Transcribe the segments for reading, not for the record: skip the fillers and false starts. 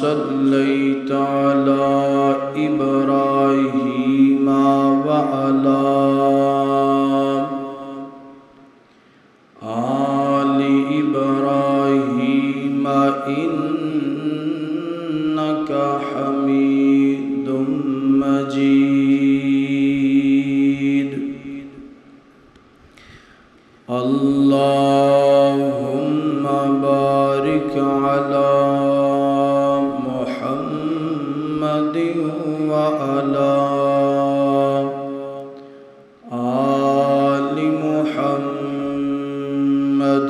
صليت على إبراهيم وعلى آل إبراهيم إنك حميد مجيد اللهم بارك على محمد وعلى آل محمد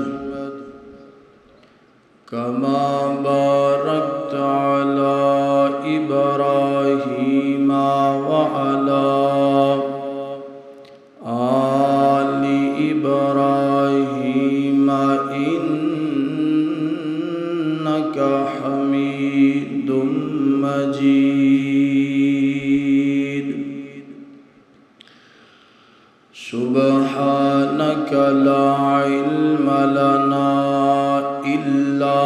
كما باركت على إبراهيم وعلى آل إبراهيم إنك حميد مجيد سبحانك لا علم لنا إلا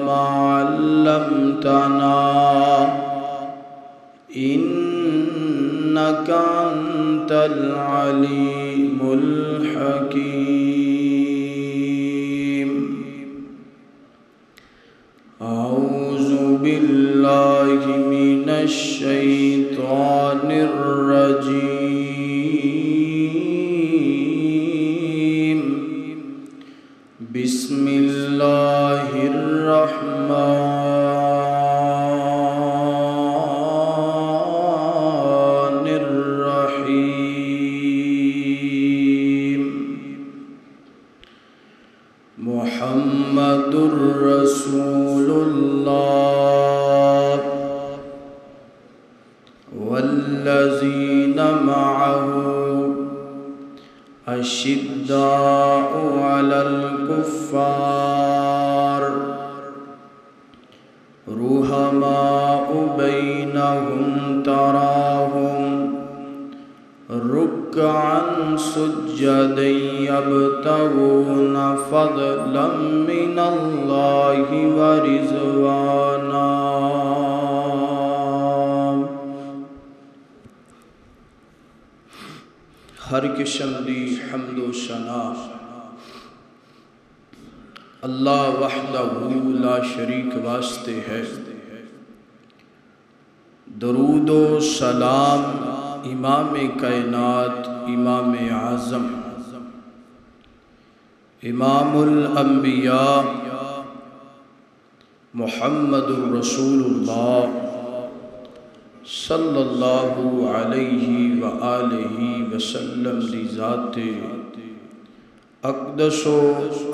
ما علمتنا إنك أنت العليم الحكيم أعوذ بالله من الشيطان الرجيم بسم الله الرحمن الرحيم محمد رسول الله والذين معه أشداء على الكفار رحماء بينهم تراهم ركعا سجدا يبتغون فضلا من الله ورضوانا ہر قسم دی حمد و ثنا اللہ وحدہ لا شریک واسطے ہے۔ درود و سلام امام کائنات امام اعظم امام الانبیاء محمد الرسول اللہ صلی اللہ علیہ وآلہ وسلم دی ذات اقدس و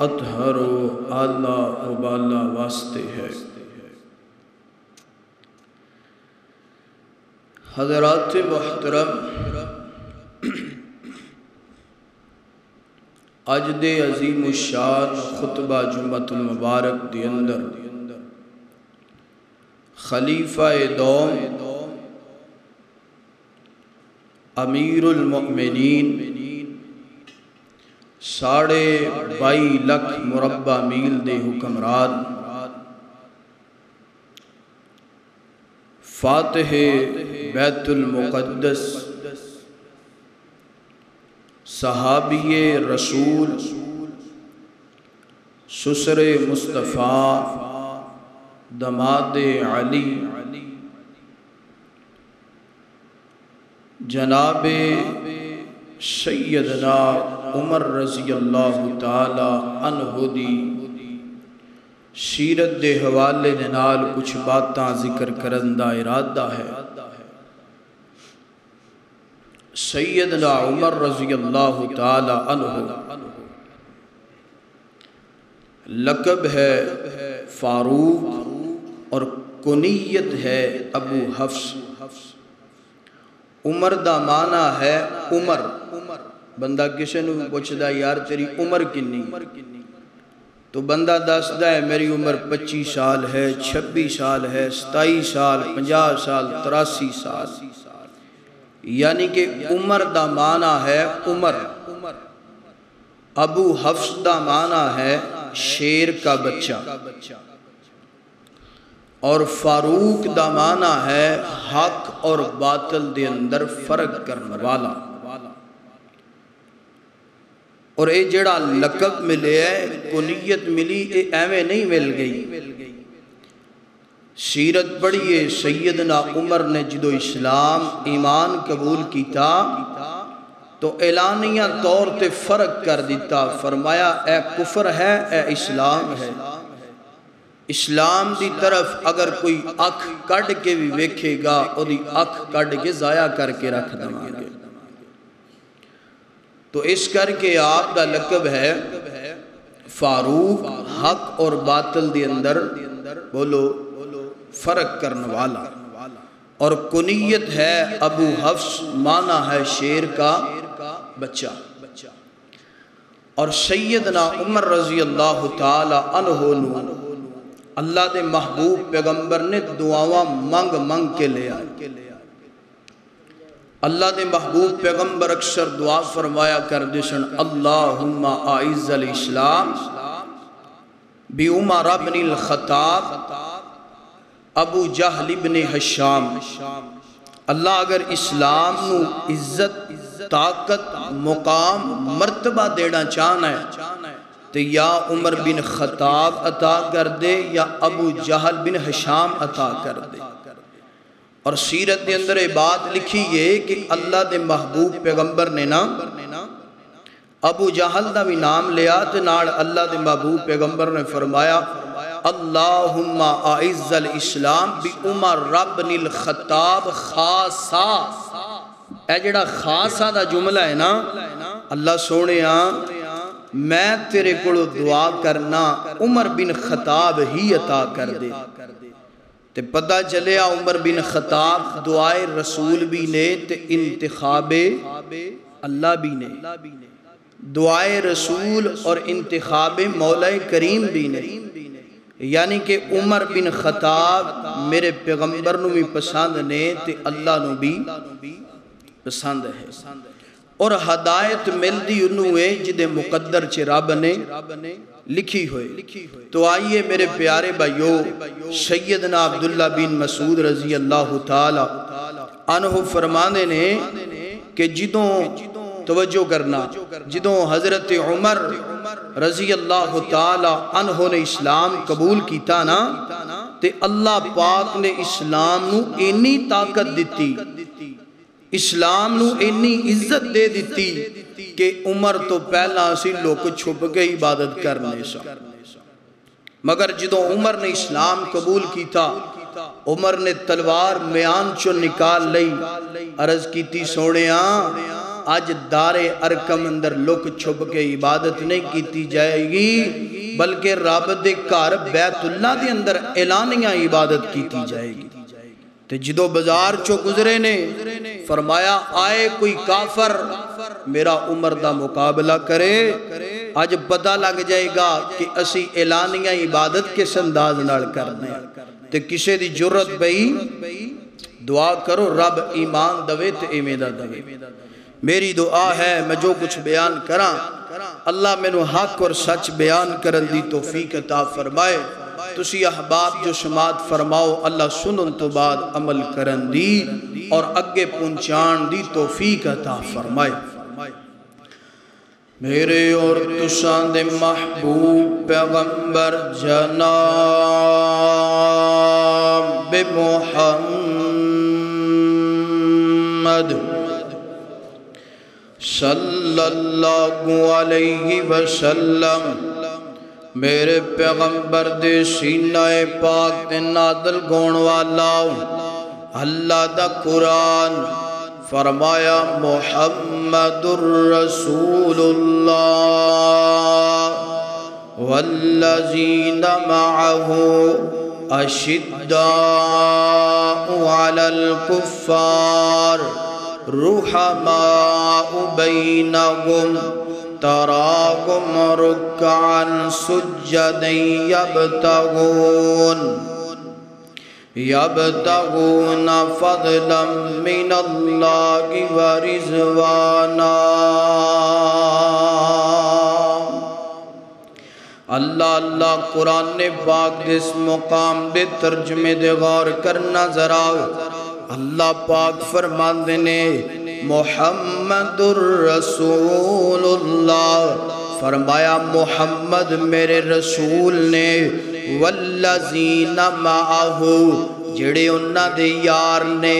اطہر و اعلیٰ و بالا واسطے ہے۔ حضرات محترم، اج دے عظیم الشان خطبہ جمعۃ المبارک دی اندر خلیفہ دوم امیر المؤمنین 22.5 لکھ مربع میل دے حکمران فاتح بیت المقدس صحابی رسول سسر مصطفیٰ دماد علی جناب سیدنا عمر رضی اللہ تعالی عنہ دی سیرت دے حوالے نال کچھ باتاں ذکر کرن دا ارادہ ہے۔ سیدنا عمر رضی اللہ تعالی عنہ لقب ہے فاروق اور کنیت ہے ابو حفص۔ عمر دا معنی ہے عمر۔ بندہ کسی نے پوچھ دا یار تیری عمر کنی، تو بندہ دستا ہے میری عمر 25 سال ہے، 26 سال ہے، 27 سال، 50 سال، 83 سال۔ یعنی کہ عمر دا معنی ہے عمر۔ ابو حفص دا معنی ہے شیر کا بچہ۔ اور فاروق دا معنی ہے حق اور باطل دے اندر فرق کرنے والا۔ اور اے جڑا لقب ملے ہے کنیت ملی اے ایویں نہیں مل گئی۔ سیرت پڑھیے سیدنا عمر نے جدو اسلام ایمان قبول کیتا تو اعلانیہ طور تے فرق کر دیتا، فرمایا اے کفر ہے اے اسلام ہے۔ اسلام دی طرف اگر کوئی اکھ کڈ کے بھی ویکھے گا او دی اکھ کڈ کے ضائع کر کے رکھ دیں گے۔ تو اس کر کے آپ دا لقب ہے فاروق، حق اور باطل دے اندر بولو فرق کرنے والا۔ اور کنیت ہے ابو حفص، معنی ہے شیر کا بچہ۔ اور سیدنا عمر رضی اللہ تعالی عنہ نو اللہ دے محبوب پیغمبر نے دعاواں منگ منگ کے لے آئے۔ اللہ دے محبوب پیغمبر اکثر دعا فرمایا کر دیسن اللہم اعز الاسلام بعمر بن الخطاب ابو جہل بن ہشام۔ اللہ اگر اسلام نو عزت، طاقت، مقام، مرتبہ دینا چاہنا ہے تو یا عمر بن خطاب عطا کر دے یا ابو جہل بن ہشام عطا کر دے۔ اور سیرت دے اندر یہ بات لکھی ہے کہ اللہ دے محبوب پیغمبر نے نا ابو جہل دا بھی نام لیا تو نال اللہ دے محبوب پیغمبر نے فرمایا اللہم اعز الاسلام بعمر بن الخطاب خاصا۔ اے جڑا خاصا دا جملہ ہے نا، اللہ سونے میں تیرے کولو دعا کرنا عمر بن خطاب ہی عطا کر دے۔ تے پتہ چلیا عمر بن خطاب دعائے رسول بھی نے تے انتخاب اللہ بھی نے، دعائے رسول اور انتخاب مولا کریم بھی نے۔ یعنی کہ عمر بن خطاب میرے پیغمبر نو بھی پسند نے تے اللہ نو بھی پسند ہے۔ اور ہدایت ملدی انہوں ہے جدے مقدر چے رب نے لکھی ہوئے۔ تو آئیے میرے پیارے بھائیو، سیدنا عبداللہ بن مسعود رضی اللہ تعالی عنہ فرمانے نے کہ جدوں توجہ کرنا، جدوں حضرت عمر رضی اللہ تعالی عنہ نے اسلام قبول کیتا نا تے اللہ پاک نے اسلام نو اینی طاقت دیتی، اسلام نو اینی عزت دے دیتی کہ عمر تو پہلا اسی لوگ چھپ کے عبادت کرنے سا۔ مگر جدوں عمر نے اسلام قبول کیتا، عمر نے تلوار میان چو نکال لئی، عرض کیتی سوڑیاں آج دار ارکم اندر لوگ چھپ کے عبادت نہیں کیتی جائے گی بلکہ رب دے گھر بیت اللہ دے اندر اعلانیہ عبادت کیتی جائے گی۔ تے جدو بازار چو گزرے نے فرمایا آئے کوئی کافر میرا عمر دا مقابلہ کرے، آج پتہ لگ جائے گا کہ اسی اعلانیہ عبادت کس انداز نال کرنے۔ تے کسے دی جرت بئی دعا کرو رب ایمان دوے تے ایمیدہ دوے۔ میری دعا ہے میں جو کچھ بیان کراں اللہ میں نو حق اور سچ بیان کرن دی توفیق عطا فرمائے۔ تسی احباب جو سماعت فرماؤ اللہ سنن تو بعد عمل کرن دی اور اگے پہنچان دی توفیق عطا فرمائے۔ میرے اور تساں دے محبوب پیغمبر جناب محمد صلی اللہ علیہ وسلم میرے پیغمبر دے سینہ پاک دے نادل گون والا اللہ دا قرآن فرمایا محمد الرسول اللہ والذین معه اشداء علی الکفار رحماء بینہم تراہم رکعا سجدا یبتغون فضلا من اللہ ورضوانا اللہ اللہ قرآن پاک دے اس مقام دے ترجمے دے غور کرنا ذرا اللہ پاک فرماندے نے محمد الرسول اللہ فرمایا محمد میرے رسول نے والذین معہو جڑے انہاں دے یار نے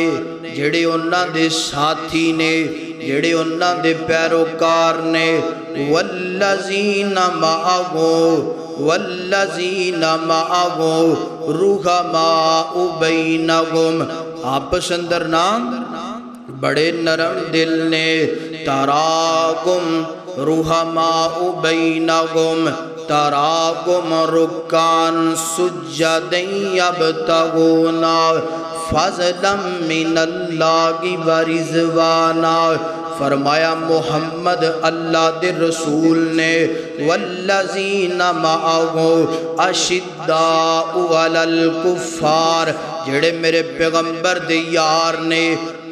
جڑے انہاں دے ساتھی نے جڑے انہاں دے پیروکار نے والذین معہو رحماء بینہم آپس اندر نام بڑے نرم دل نے تراکم رحماء بینہم تراکم رکان سجدن یبتغون فضلا من اللہ ورضوانا فرمایا محمد اللہ دے رسول نے والذین معہو اشداء علی الکفار جڑے میرے پیغمبر دے یار نے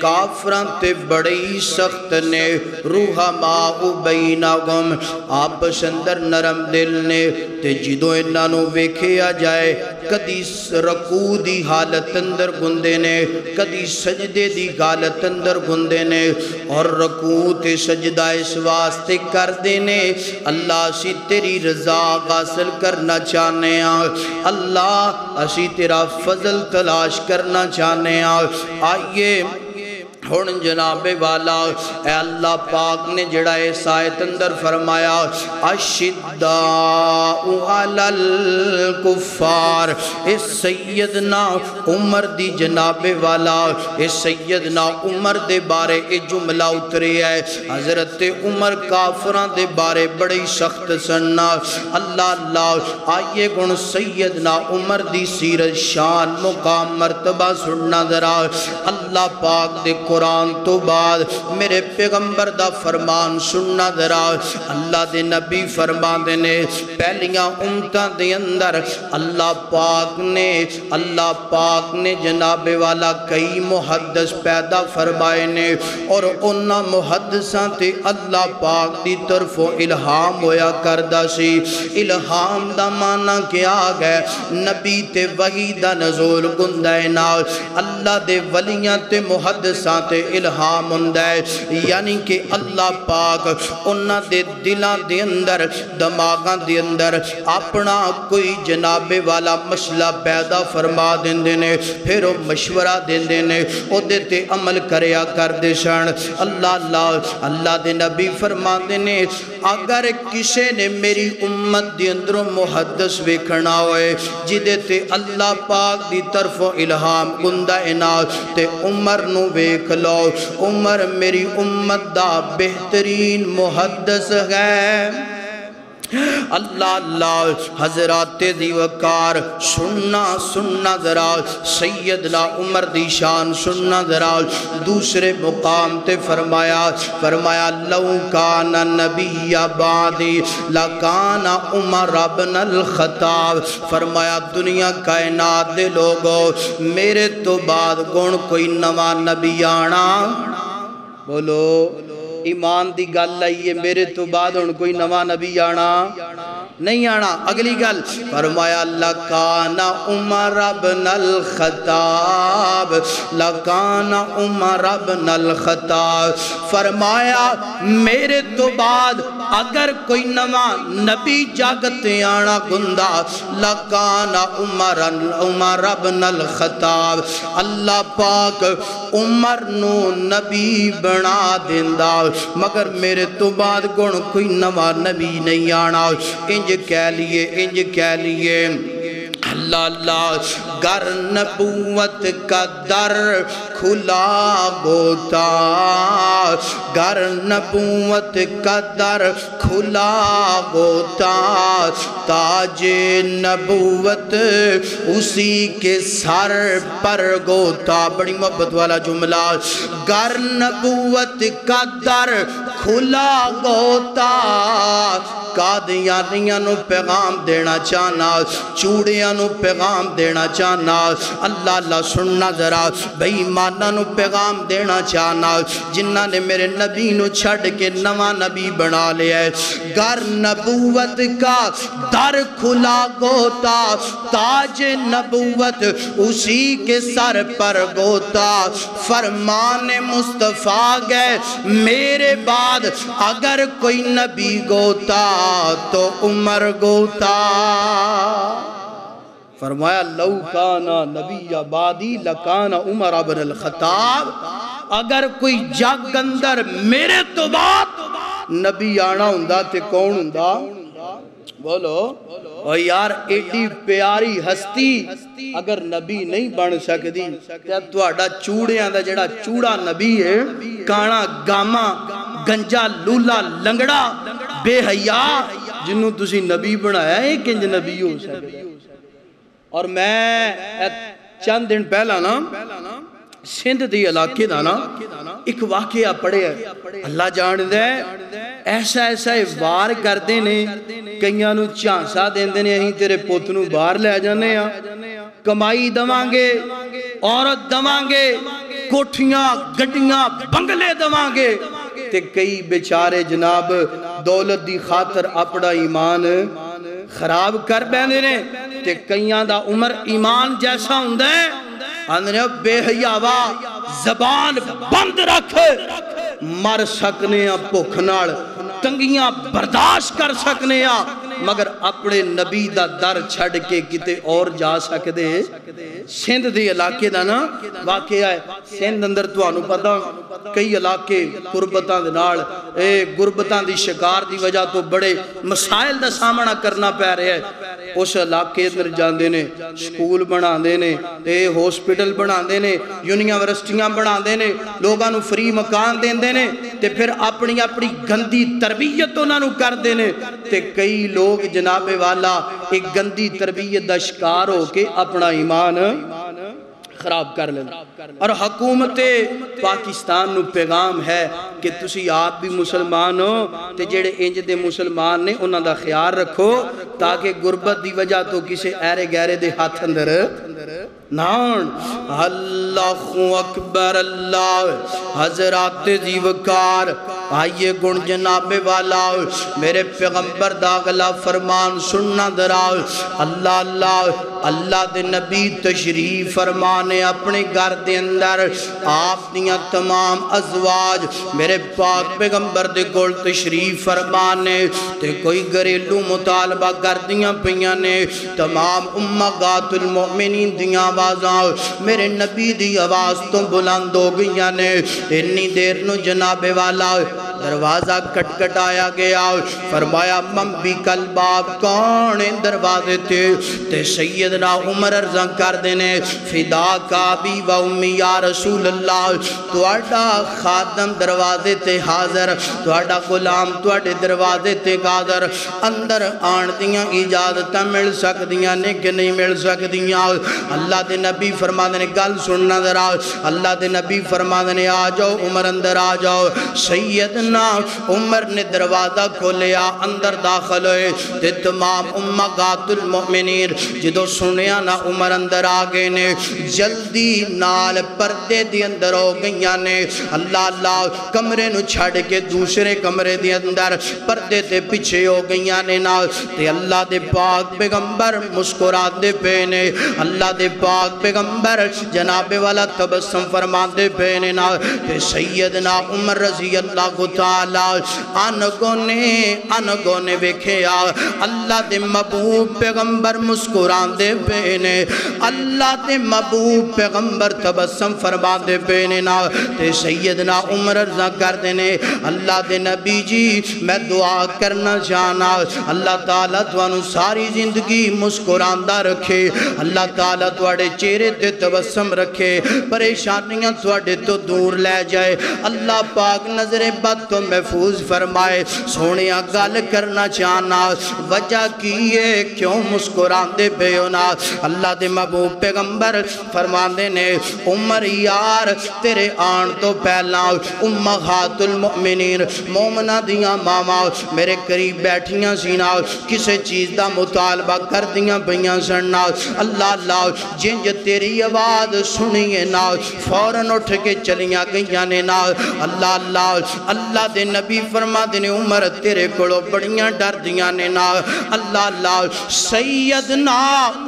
کافران تے بڑی سخت نے رحماء بینہم آپس اندر نرم دل نے تے جدو انہوں ویکھیا جائے کدی رکوع دی حالت اندر گندے نے کدی سجدے دی حالت اندر گندے نے اور رکوع تے سجدہ اس واسطے کر دینے اللہ اسی تیری رضا حاصل کرنا چاہنے ہیں اللہ اسی تیرا فضل تلاش کرنا چاہنے ہیں آئیے ہون جناب والا اے اللہ پاک نے جڑا اس آیت اندر فرمایا اشداء علی الکفار اس سیدنا عمر دی جناب والا اس سیدنا عمر دے بارے اے جملہ اترے ہے حضرت عمر کافران دے بارے بڑی سخت سننا اللہ اللہ آئیے گن سیدنا عمر دی سیرت شان مقام مرتبہ سننا ذرا اللہ پاک دے قرآن تو بعد میرے پیغمبر دا فرمان سننا ذرا اللہ دے نبی فرمان دینے پہلیاں امتاں دے اندر اللہ پاک نے جناب والا کئی محدث پیدا فرمائے نے اور انہاں محدثاں تے اللہ پاک دی طرف الہام ہویا کردہ سی الہام دا معنی کیا گئے نبی تے وحی دا نزول گندائنا اللہ دے ولیاں تے محدثاں تے الہام ہندائے یعنی کہ اللہ پاک انہاں دے دلان دے اندر دماغاں دے اندر اپنا کوئی جناب والا مسئلہ پیدا فرما دیں دینے پھر وہ مشورہ دیں دینے او دیتے عمل کریا کر دے شان اللہ دے نبی فرما دینے اگر کسے نے میری امت دے اندروں محدث ویکھنا ہوئے جدے تے اللہ پاک دی طرف الہام گندائنا تے عمر نو ویکھ لو عمر میری امت دا بہترین محدث ہے اللہ اللہ حضرات دی وقار سننا ذرا سیدنا عمر دی شان سننا ذرا دوسرے مقام تے فرمایا لو کان نبی بعدی لکان عمر ابن الخطاب فرمایا دنیا کائنات دے لوگو میرے تو بعد گن کوئی نواں نبی آنا بولو ایمان دی گل لائیے میرے تو بعد ان کوئی نواں نبی آنا نہیں آنا اگلی گل فرمایا لکان عمر ابن الخطاب لکان عمر ابن الخطاب فرمایا میرے تو بعد اگر کوئی نواں نبی جاگتے آنا گندہ لکان عمر ابن الخطاب اللہ پاک عمر نو نبی بنا دیندہ مگر میرے تو بعد گن کوئی نواں نبی نہیں آنا انج کہہ لیے اللہ اللہ گر نبوت کا در کھلا ہوتا گر نبوت کا در کھلا ہوتا تاج نبوت اسی کے سر پر ہوتا بڑی محبت والا جملہ گر نبوت کا در کھلا ہوتا قادیانیاں نو پیغام دینا چاہنا چوڑیاں نو پیغام دینا چاہنا اللہ اللہ سننا ذرا بے ایمانہ نو پیغام دینا چاہنا جنہ نے میرے نبی نو چھڑ کے نواں نبی بنا لیا ہے گر نبوت کا در کھلا گوتا تاج نبوت اسی کے سر پر گوتا فرمان مصطفیٰ گئے میرے بعد اگر کوئی نبی گوتا تو عمر گوتا فرمایا لو کانا نبی آبادی لکانا عمر ابن الخطاب اگر کوئی جگ اندر میرے تو بات نبی آنا ہندہ تے کون ہندہ بولو اور یار ایڈی پیاری ہستی اگر نبی نہیں بن سکتی تو اڈا چوڑے آندہ جڑا چوڑا نبی ہے کانا گاما گنجا لولا لنگڑا بے حیا جنہوں تسی نبی بنایا ہے کہ نبی ہو سکتے اور میں چند دن پہلا نا سندھ دی علاقے دا نا ایک واقعہ پڑے ہے اللہ جان دے ایسا وار کر دینے کئیاں نو چانسا دین دینے ہی تیرے پوتنو باہر لے جانے کمائی دوانگے عورت دوانگے کوٹھیاں گڈیاں بنگلے دوانگے تے کئی بیچارے جناب دولت دی خاطر اپنا ایمان خراب کر بیندے نے تے کئیاں دا عمر ایمان جیسا ہوندے اندھنے بے حیاوا زبان بند رکھ مر سکنے بھوکھنال تنگیاں برداشت کر سکنے مگر اپنے نبی دا در چھڑ کے کتے اور جا سکتے سندھ دی علاقے دا نا واقعہ ہے سندھ اندر تو آنو پتا کئی علاقے قربتاں دے نال گربتاں دی شکار دی وجہ تو بڑے مسائل دا سامنا کرنا پہ رہے ہیں اس علاقے اندر جان دینے سکول بنا دینے ہوسپیٹل بنا دینے یونیورسٹیاں بنا دینے لوگاں نو فری مکان دین دینے تے پھر اپنی گندی تربیت انہاں نو کر دینے تے کئی لوگ جناب والا ایک گندی تربیت دا شکار ہو کے اپنا ایمان خراب کر لینا اور حکومت پاکستان نو پیغام ہے کہ تسی آپ بھی مسلمان ہو تے جڑے انج دے مسلمان نے انہاں دا خیال رکھو تاکہ غربت دی وجہ تو کسے ایرے گیرے دے ہاتھ اندر نان اللہ اکبر اللہ حضرات زیوکار آئیے گن جناب والا میرے پیغمبر داغلہ فرمان سننا دراؤ اللہ اللہ اللہ دے نبی تشریف فرمانے اپنے گھر دے اندر آپ دیاں تمام ازواج میرے پاک پیغمبر دے گول تشریف فرمانے تے کوئی گھریلو مطالبہ کر دیاں پیانے تمام امہات المؤمنین دیاں آوازاں میرے نبی دی آواز تو بلند ہو گئیاں نے اتنی دیر نو جناب والا دروازہ کٹ کٹ آیا گیا فرمایا من بھی کلباب کون دروازے تے سیدنا عمر ارزاں کر دینے فدا کا بھی و امی یا رسول اللہ تو اڈا خادم دروازے تے حاضر تو اڈا غلام تو اڈے دروازے تے حاضر اندر آن دیاں اجازتہ مل سکدیاں نے کہ نہیں مل سکدیاں اللہ دے نبی فرما دینے گل سننا ذرا اللہ دے نبی فرما دینے آ جاؤ عمر اندر آ جاؤ سیدنا عمر نے دروازہ کھولیا اندر داخل ہوئے تے تمام امہات المؤمنین جدو سنیا نا عمر اندر آگے نے جلدی نال پردے دی اندر ہو گئیاں نے اللہ اللہ کمرے نو چھڑ کے دوسرے کمرے دی اندر پردے تے پچھے ہو گئیاں نے نال تے اللہ دے پاک پیغمبر مسکرات دے پینے اللہ دے پاک پیغمبر جناب والا تبسم فرما دے پینے نال تے سیدنا عمر رضی اللہ کو تعالی انگونے ویکھیا اللہ دے محبوب پیغمبر مسکران دے پینے اللہ دے محبوب پیغمبر تبسم فرما دے پینے نا تے سیدنا عمر رضا کر دینے اللہ دے نبی جی میں دعا کرنا چاہنا اللہ تعالیٰ توانو ساری زندگی مسکران دا رکھے اللہ تعالیٰ توڑے چہرے تے تبسم رکھے پریشانیاں توڑے تو دور لے جائے اللہ پاک نظر بد تو محفوظ فرمائے سونے گل کرنا چاہنا وجہ کیے کیوں مسکراندے پہ ہونا اللہ دے محبوب پیغمبر فرماندے نے عمر یار تیرے آن تو پہلا امہات المؤمنین مومنہ دیاں ماما میرے قریب بیٹھیاں سینا کسے چیز دا مطالبہ کر دیاں بیاں سننا اللہ اللہ جنج تیری آواز سنیے نا فوراً اٹھ کے چلیاں گئیاں نے نا اللہ اللہ اللہ دے نبی فرما دینے عمر تیرے کڑو بڑیاں ڈر دیاں نے نا اللہ اللہ سیدنا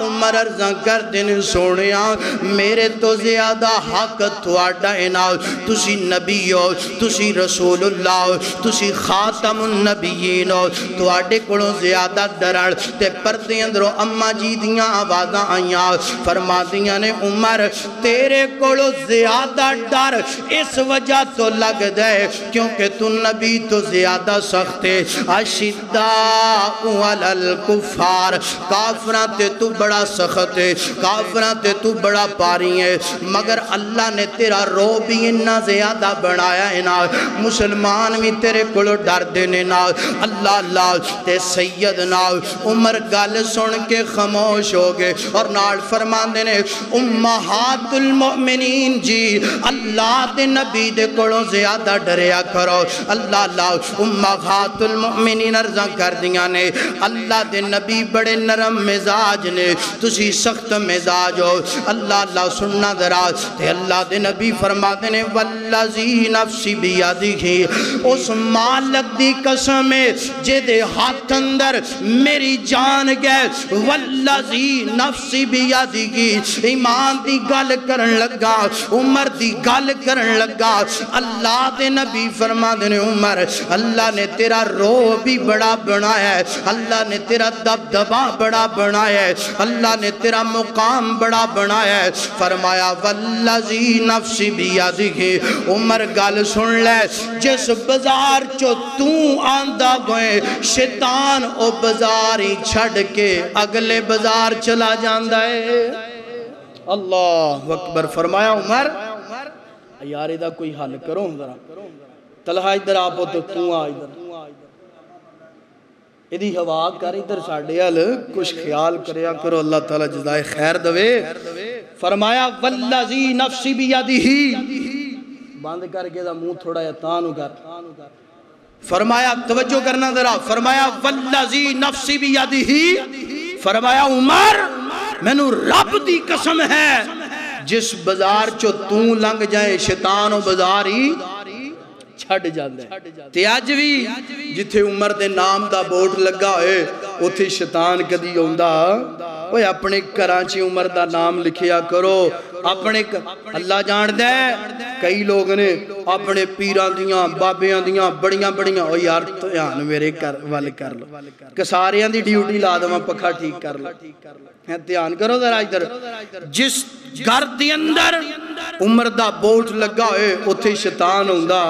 عمر ارزاں کر دینے سونیاں میرے تو زیادہ حق تواڈا ہے نا تسی نبی ہو تسی رسول اللہ ہو تسی خاتم النبیین ہو تواڈے کڑو زیادہ ڈرڑ تے پردے اندروں اماں جی دیاں آوازاں آئیاں فرما دیاں نے عمر تیرے کڑو زیادہ ڈر اس وجہ تو لگ دے کیونکہ تو نبی تو زیادہ سخت ہے اشداء علی الکفار کافران تے تو بڑا سخت ہے کافران تے تو بڑا پاری ہے مگر اللہ نے تیرا رو بھی انہا زیادہ بڑھایا ہے نا مسلمان بھی تیرے کڑو ڈر دینے نا اللہ اللہ تے سیدنا عمر گل سن کے خاموش ہو گئے اور نال فرمان دینے امہات المؤمنین جی اللہ دے نبی دے کڑوں زیادہ ڈریا کرو اللہ اللہ امہات المؤمنین ارزاں کر دیاں نے اللہ دے نبی بڑے نرم مزاج نے تسی سخت مزاج ہو اللہ اللہ سننا دراز تے اللہ دے نبی فرما دینے والذی نفسی بیادی اس مالک دی قسم جے دے ہاتھ اندر میری جان گئے والذی نفسی بیادی ایمان دی گل کرن لگا عمر دی گل کرن لگا اللہ دے نبی فرما دینے عمر اللہ نے تیرا رو بھی بڑا بنایا ہے اللہ نے تیرا دبدبا بڑا بنایا ہے اللہ نے تیرا مقام بڑا بنایا ہے فرمایا والذی نفسی بیادی عمر گل سن لے جس بازار چو تو آندہ گئے شیطان او بازاری چھڑ کے اگلے بازار چلا جاندہ ہے اللہ اکبر فرمایا عمر یار ادھا کوئی حل کرو ذرا طلحہ ادھر آپو تو آ ادھر ادھی ہوا کر ادھر ساڑھے حل کچھ خیال کریا کرو اللہ تعالیٰ جزائے خیر دوے فرمایا والذی نفسی بیادی باندھ کر کے دا منہ تھوڑا یا تانو کر فرمایا توجہ کرنا ذرا فرمایا والذی نفسی بیادی فرمایا عمر میں نو رب دی قسم ہے جس بازار چو تو لنگ جائے شیطان و بازاری چھڑ جاندے تے آج بھی جتھے عمر دے نام دا بورڈ لگا ہوئے اتھے شیطان کدی ہوندہ اوہ اپنے کراچی عمر دا نام لکھیا کرو اپنے اللہ جان دے کئی لوگ نے اپنے پیران دیاں بابیاں دیاں بڑیاں بڑیاں او یار تو یہاں میرے والے کر لو کساریاں دی ڈیوٹی لا دو میں پکھا ٹھیک کر لو دھیان کرو ذرا ادھر جس گھر دی اندر عمر دا بورڈ لگا ہوئے اتھے شیطان ہوندہ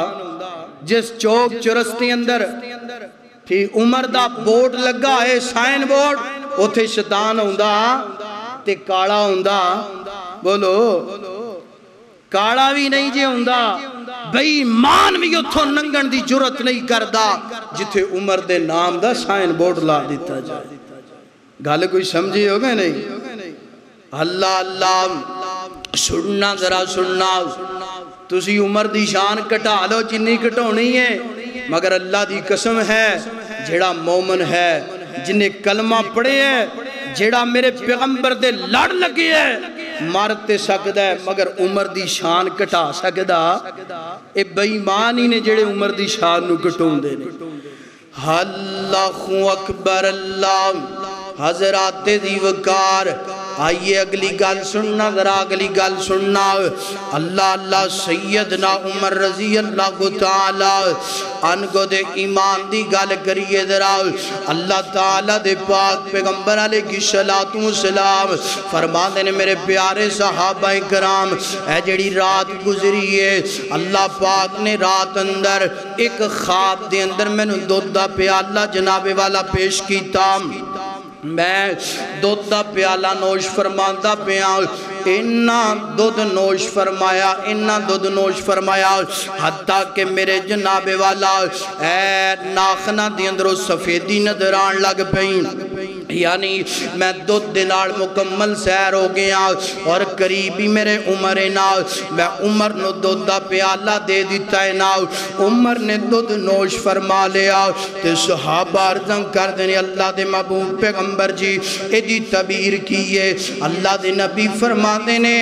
جس چوک چرستی اندر پھر عمر دا بورڈ لگا ہے سائن بورڈ اتھے شیطان ہوندہ تے کاڑا ہوندہ بولو کاڑا بھی نہیں جے ہوندہ بھئی مان بھی اتھو ننگن دی جرت نہیں کردہ جتھے عمر دے نام دا سائن بورڈ لا دیتا جائے گالے کوئی سمجھے ہوگا نہیں اللہ اللہ سننا ذرا سننا تسی عمر دی شان کٹا لو جنی کٹونی ہے مگر اللہ دی قسم ہے جیڑا مومن ہے جنہیں کلمہ پڑھے ہے جیڑا میرے پیغمبر دے لڑ لگے ہے مارتے سکتا ہے مگر عمر دی شان کٹا سکتا اے بیمانی نے جیڑے عمر دی شان نو کٹون دے اللہ اکبر اللہ حضرات دی وقار آئیے اگلی گل سننا ذرا اگلی گل سننا اللہ اللہ سیدنا عمر رضی اللہ تعالی انگو دے ایمان دی گل کریے ذرا اللہ تعالی دے پاک پیغمبر علیہ السلام فرما دینے میرے پیارے صحابہ کرام اے جڑی رات گزری ہے اللہ پاک نے رات اندر ایک خواب دے اندر میں نے دودھ دا پیالہ جناب والا پیش کیتا میں دودھ دا پیالہ نوش فرماندہ پیاں انہا دودھ نوش فرمایا، انہا دودھ نوش فرمایا، حتیٰ کہ میرے جناب والا اے ناخنہ دی اندروں سفیدی ندران لگ پہیں، یعنی میں دودھ دنال مکمل سیر ہو گیا اور قریبی میرے عمر نال، میں عمر نو دودھ دا پیالہ دے دیتا ہے نا، عمر نے دودھ نوش فرما لیا، تے صحابہ عرضاں کر دینے اللہ دے محبوب پیغمبر جی ایدی تعبیر کیے، اللہ دے نبی فرما دینے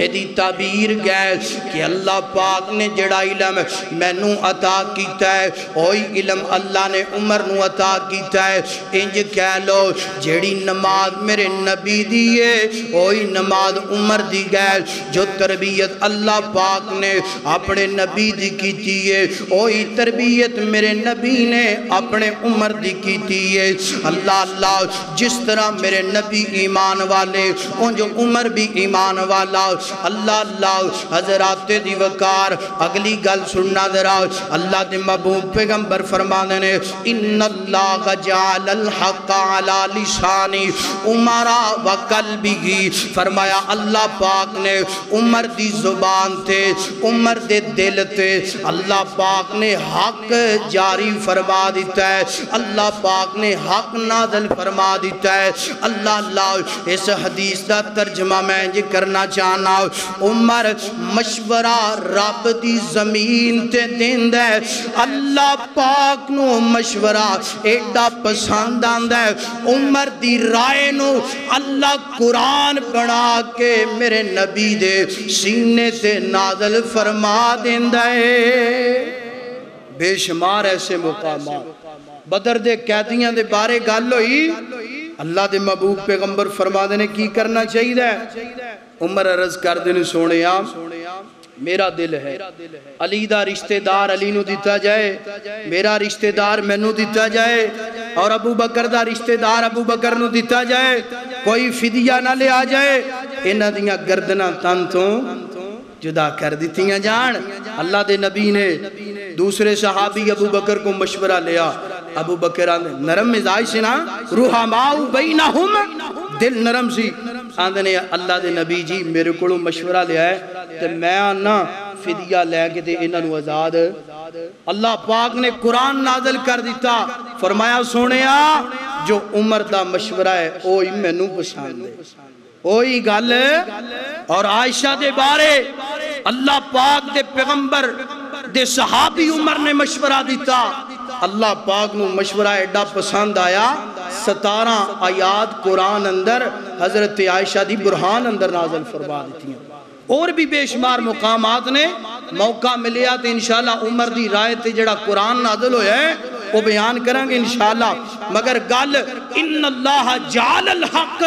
ایدی تعبیر گئے کہ اللہ پاک نے جڑا علم میں نو عطا کیتا ہے اوہی علم اللہ نے عمر نو عطا کیتا ہے، انج کہہ لو جڑی نماز میرے نبی دیئے اوہی نماز عمر دی گئے، جو تربیت اللہ پاک نے اپنے نبی دی کیتی ہے اوہی تربیت میرے نبی نے اپنے عمر دی کیتی ہے۔ اللہ جس طرح میرے نبی ایمان والے ان جو عمر بھی ایمان والا، اللہ حضرات دی وقار اگلی گل سننا ذرا، اللہ دے محبوب پیغمبر فرما دینے ان اللہ جعل الحق علی لسانی عمرہ و قلبی، فرمایا اللہ پاک نے عمر دی زبان تے عمر دے دل تے اللہ پاک نے حق جاری فرما دیتا ہے، اللہ پاک نے حق نازل فرما دیتا ہے۔ اللہ اس حدیث دا ترجمہ میں یہ کرنا چاہنا، عمر مشورہ رب دی زمین تے دیند ہے، اللہ پاک نو مشورہ ایڈا پسند آند ہے، عمر دی رائے نو اللہ قرآن بنا کے میرے نبی دے سینے تے نازل فرما دیند ہے۔ بے شمار ایسے مقامات، بدر دے قیدیاں دے بارے گل ہوئی، اللہ دے محبوب پیغمبر فرما دینے کی کرنا چاہیے، عمر عرض کر دینے سونے میرا دل ہے علی دا رشتہ دار علی نو دیتا جائے، میرا رشتہ دار میں نو دیتا جائے، اور ابو بکر دا رشتہ دار ابو بکر نو دیتا جائے، کوئی فدیہ نہ لے آ جائے، انہاں دیاں گردنہ تن تو جدا کر دیتیاں جان۔ اللہ دے نبی نے دوسرے صحابی ابو بکر کو مشورہ لیا، ابو بکر نرم مزاج سے نا رحماؤ بینہم، دل نرم سی، آندھنے اللہ دے نبی جی میرے کو مشورہ لیا ہے تو میں آنا فدیہ لے کے تے انہاں نو آزاد، اللہ پاک نے قرآن نازل کر دیتا، فرمایا سونیا جو عمر دا مشورہ ہے اوہی میں نو پسند ہے، اوہی گل۔ اور عائشہ دے بارے اللہ پاک دے پیغمبر دے صحابی عمر نے مشورہ دیتا، اللہ پاک نو مشورہ ایڈا پسند آیا، 17 آیات قرآن اندر حضرت عائشہ دی برہان اندر نازل فرما دیتی ہیں، اور بھی بے شمار مقامات نے موقع ملیا تو انشاءاللہ عمر دی رائے تے جڑا قرآن نازل ہویا ہے وہ بیان کریں گے انشاءاللہ، مگر گل ان اللہ جعل الحق،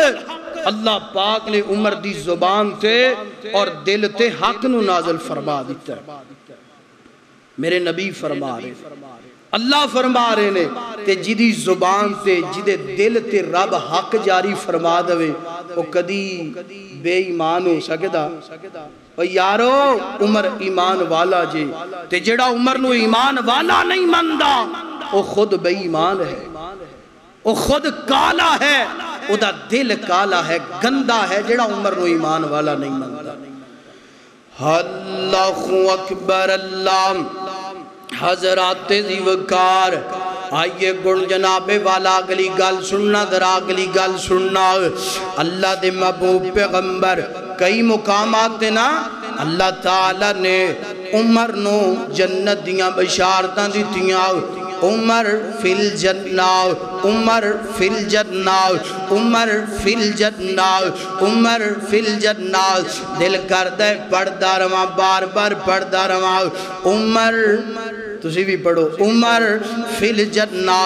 اللہ پاک نے عمر دی زبان تے اور دل تے حق نو نازل فرما دیتا ہے۔ میرے نبی فرما رہے اللہ فرما رہے نے تے جدی زبان تے جدے دل تے رب حق جاری فرما دوے وہ کدی بے ایمان ہو سکتا، اور یارو عمر ایمان والا جے تے جڑا عمر نو ایمان والا نہیں مندہ وہ خود بے ایمان ہے، وہ خود کالا ہے، وہ دا دل کالا ہے، گندہ ہے، جڑا عمر نو ایمان والا نہیں مندہ۔ اللہ اکبر، اللہ حضرات دی وقار، آئیے گن جناب والا اگلی گل سننا، در اگلی گل سننا، اللہ دے محبوب پیغمبر کئی مقامات دینا اللہ تعالیٰ نے عمر نو جنت دیاں بشارتاں دیتیاں، عمر فی الجنہ، عمر فی الجنہ، عمر فی الجنہ، عمر فی الجنہ، دل کردے پڑھدا رواں، بار بار پڑھدا رواں، عمر تسی بھی پڑھو، عمر فی الجنہ،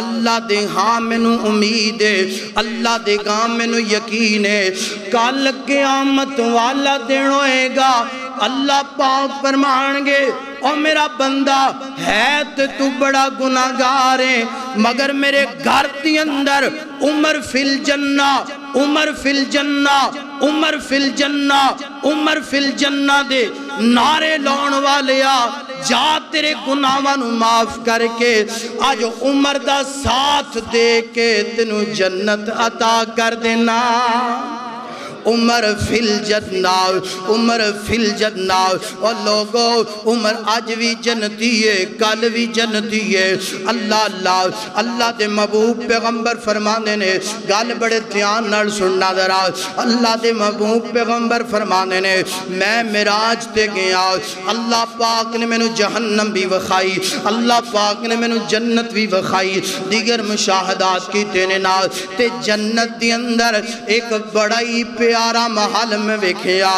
اللہ دے ہاں میں نو امید ہے، اللہ دے گاں میں نو یقین ہے، کل قیامت والا دن ہوئے گا، اللہ پاک فرمان گے او میرا بندہ ہے تو بڑا گناہگار ہے، مگر میرے گھر دی اندر عمر فی الجنہ، عمر فی الجنہ، عمر فی الجنہ، عمر فی الجنہ دے نعرے لون والیا، جا تیرے گناہاں نو معاف کر کے آج عمر دا ساتھ دے کے تینو جنت عطا کر دینا۔ عمر فی الجنہ، عمر فی الجنہ۔ اور لوگو عمر آج بھی جنتی ہے، کل بھی جنتی ہے۔ اللہ اللہ اللہ دے محبوب پیغمبر فرمانے نے، گال بڑے دھیان نال سننا ذرا، اللہ دے محبوب پیغمبر فرمانے نے، میں معراج تے گیا، اللہ پاک نے میں نو جہنم بھی وکھائی، اللہ پاک نے میں نو جنت بھی وکھائی، دیگر مشاہدات کی تینے نال تے جنت دی اندر ایک بڑا ہی پیارا محل میں وکھیا،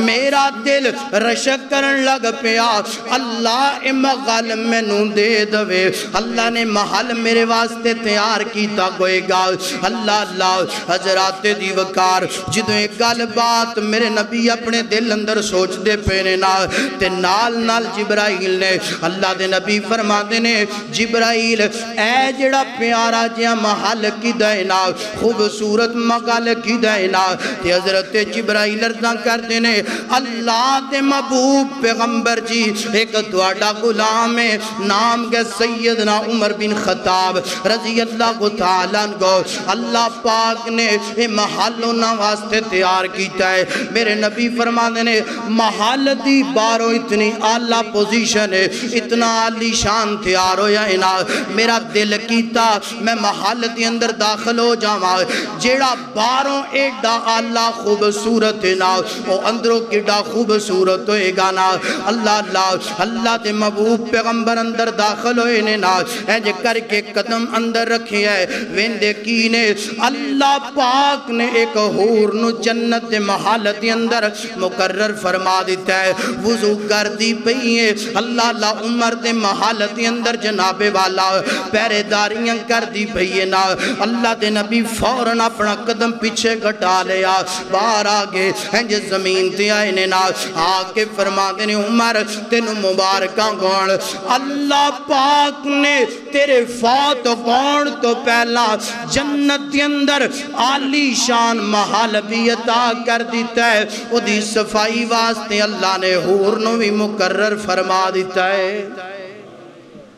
میرا دل رشک کرن لگ پیا، اللہ امغال میں نو دے دوے، اللہ نے محل میرے واسطے تیار کیتا گوئے گا۔ اللہ اللہ حضرات دی وکار جدو ایک گل بات میرے نبی اپنے دل اندر سوچ دے پینے نال تے نال نال جبرائیل نے اللہ دے نبی فرما دینے، جبرائیل اے جڑا پیارا جیا محل کی دائنا، خوبصورت مقال کی دائنا، تے حضرت جبرائیل ارزاں کر دینے، اللہ دے محبوب پیغمبر جی ایک دوڑا غلام ہے، نام کے سیدنا عمر بن خطاب رضی اللہ تعالیٰ عنہ، اللہ پاک نے یہ محل انہاں واسطے تیار کیتا ہے۔ میرے نبی فرما دینے محل دی بارو اتنی اعلیٰ پوزیشن ہے، اتنا عالی شان تیار ہو یا انا، میرا دل کیتا میں محل دی اندر داخل ہو جاواں، جیڑا باروں ایڈا اعلیٰ خوبصورت ہے نا، وہ اندروں کیڈا خوبصورت ہوئے گا نا۔ اللہ اللہ اللہ دے محبوب پیغمبر اندر داخل ہوئے نے نا، اینج کر کے قدم اندر رکھی ہے، ویندے کینے اللہ پاک نے ایک حور نو جنت دے محل دے اندر مقرر فرما دیتا ہے، وضو کر دی پئیے، اللہ اللہ عمر دے محل دے اندر جناب والا پیرے داریاں کر دی پئیے نا، اللہ دے نبی فوراں اپنا قدم پیچھے گھٹا لیا، باہر آگے اینج زمین تے آئے نے نا، آگے فرما دینے عمر تینو مبارکاں گون، اللہ پاک نے تیرے فات گون تو پہلا جنت کے اندر عالی شان محل بھی عطا کر دیتا ہے، وہ دی صفائی واسطے اللہ نے حور نو بھی مقرر فرما دیتا ہے۔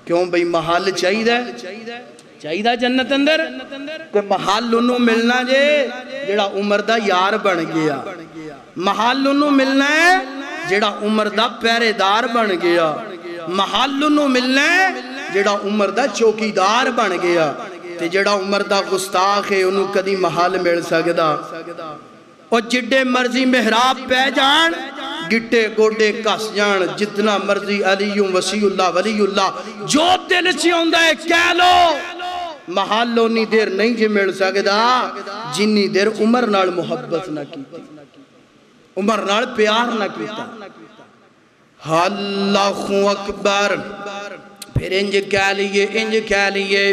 کیوں بھئی محل چاہی دا چاہی دا جنت اندر کہ محل انہوں ملنا جے جڑا عمر دا یار بن گیا، محل انہوں ملنا ہے جڑا عمر دا پیرے دار بن گیا، محل انہوں ملنا ہے جڑا عمر دا چوکیدار بن گیا، تے جڑا عمر دا گستاخ ہے انہوں کدی محل مل سکدا، اور جڑے مرضی محراب پہ جان گٹے گوڑے کس جان، جتنا مرضی علیوں وسیع اللہ ولی اللہ جو دل سے ہوندہ ہے کہہ لو، محل انی دیر نہیں جی مل سکدا جنی دیر عمر نال محبت نہ کیتی، عمر نال پیار نہ کیتا۔ اللہ اکبر، پھر انج کہہ لیے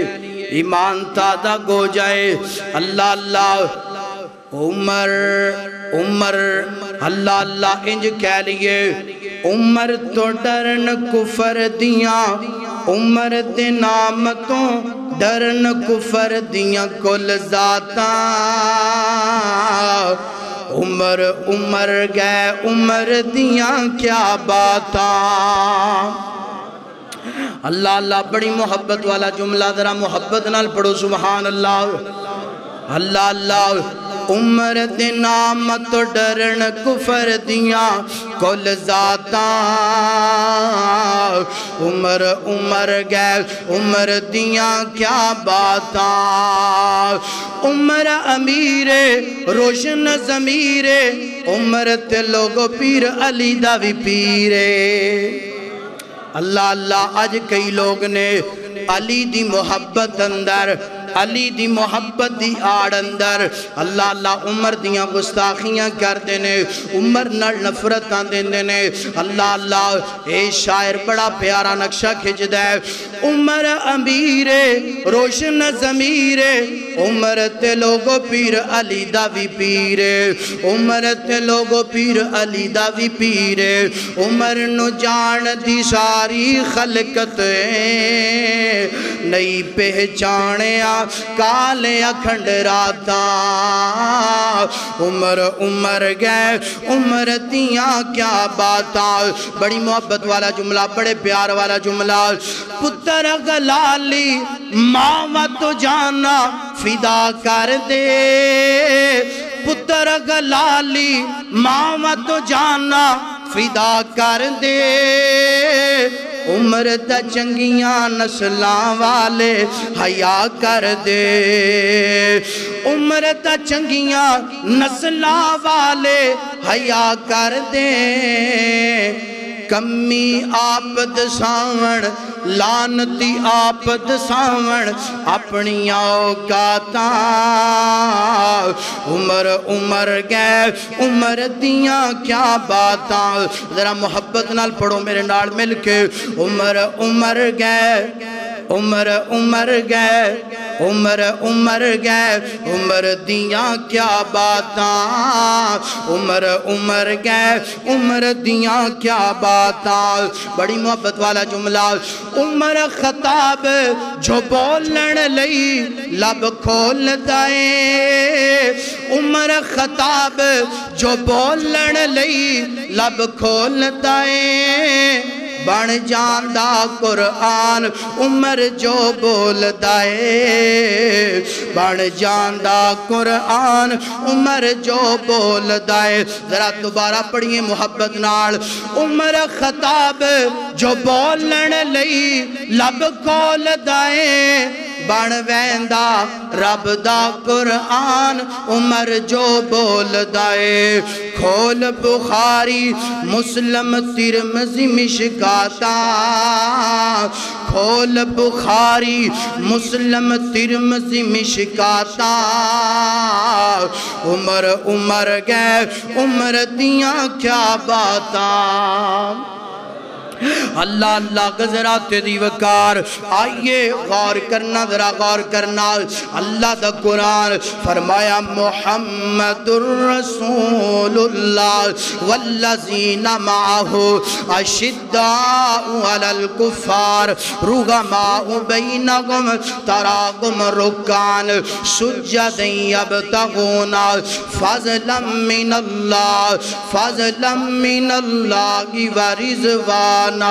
ایمان تازہ گو جائے، اللہ اللہ عمر عمر اللہ اللہ انج کہہ لیے، عمر تو ڈرن کفر دیاں، عمر دے نامتوں ڈرن کفر دیاں کل ذاتاں، عمر عمر گئے عمر دیاں کیا باتاں۔ اللہ اللہ بڑی محبت والا جملہ ذرا محبت نال پڑھو سبحان اللہ۔ اللہ اللہ عمر دے نامت ڈرن کفر دیاں کل ذاتاں، عمر عمر گئے عمر دیاں کیا باتاں، عمر امیر روشن ضمیر، عمر تے لوگو پیر علی دا بھی پیرے۔ اللہ اللہ آج کئی لوگ نے علی دی محبت اندر، علی دی محبت دی آڑ اندر اللہ اللہ عمر دیاں گستاخیاں کر دینے، عمر نال نفرتاں دینے۔ اللہ اللہ اے شاعر بڑا پیارا نقشہ کھچ دے، عمر امیر روشن ضمیر، عمر تے لوگو پیر علی دا بھی پیر، عمر تے لوگو پیر علی دا بھی پیر، عمر نو جان دی ساری خلقت نئی پہچانیا کالے اکھنڈ راتا، عمر عمر گئے عمر دیاں کیا باتا۔ بڑی محبت والا جملہ، بڑے پیار والا جملہ، پتر غلالی ماں تو جانا فدا کر دے، پتر گلالی ماں تو جانا فدا کر دے عمر دا چنگیاں نسلاں والے حیا کر دے عمر دا چنگیاں نسلاں والے حیا کر دے کمی آپد ساون لانتی آپد ساون اپنی اوقاتاں عمر گئے عمر دیاں کیا باتاں ذرا محبت نال پڑھو میرے نال مل کے عمر گئے عمر گئے عمر گئے عمر دیاں کیا باتاں عمر گئے عمر دیاں کیا باتاں بڑی محبت والا جملہ عمر خطاب جو بولن لئی لب کھول دائیں عمر خطاب جو بولن لئی لب کھول دائیں بن جاندہ قرآن عمر جو بول دائے بن جاندہ قرآن عمر جو بول دائے ذرا دوبارہ پڑھئے محبت نال عمر خطاب جو بولن لئی لب کھول دائے بن ویندا رب دا قرآن عمر جو بول دائے کھول بخاری مسلم ترمذی مشکاتاں کھول بخاری مسلم ترمذی مشکاتاں عمر گئے عمر دیاں کیا باتاں اللہ اللہ گزرات دی وقار آئیے غور کرنا ذرا غور کرنا اللہ دا قرآن فرمایا محمد الرسول اللہ والذین معہ اشداء علی الکفار رغماء بینہم تراہم رکعان سجدا یبتغون فضلا من اللہ ورضوانا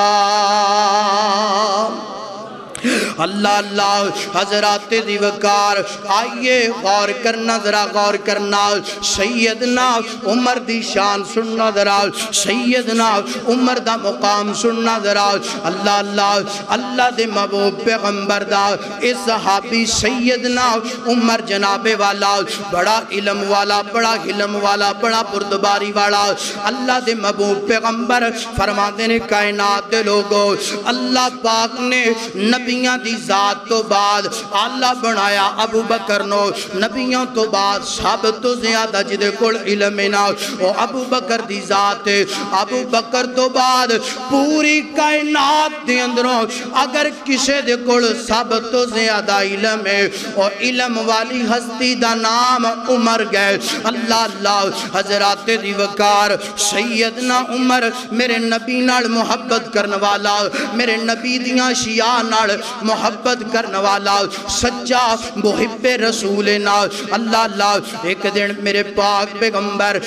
اللہ اللہ حضرات دیوکار آئیے غور کرنا ذرا غور کرنا سیدنا عمر دی شان سننا ذرا سیدنا عمر دا مقام سننا ذرا اللہ اللہ اللہ دے محبوب پیغمبر دا اس صحابی سیدنا عمر جناب والا بڑا علم والا بڑا حلم والا بڑا پردباری والا اللہ دے محبوب پیغمبر فرما دینے کائنات دے لوگو اللہ پاک نے نبیاں دی ذات تو بعد اللہ بنایا ابو بکر نو نبیوں تو بعد سب تو زیادہ جدے کل علم نا وہ ابو بکر دی ذات ہے ابو بکر تو بعد پوری کائنات دی اندروں اگر کسے دے کل سب تو زیادہ علم ہے اور علم والی ہستی دا نام عمر گئے اللہ اللہ حضرات دی وقار سیدنا عمر میرے نبی نال محبت کرنے والا میرے نبی دیاں شیعہ نال محبت کرنے والا سچا محب رسول نال اللہ اللہ ایک دن میرے پاک پیغمبر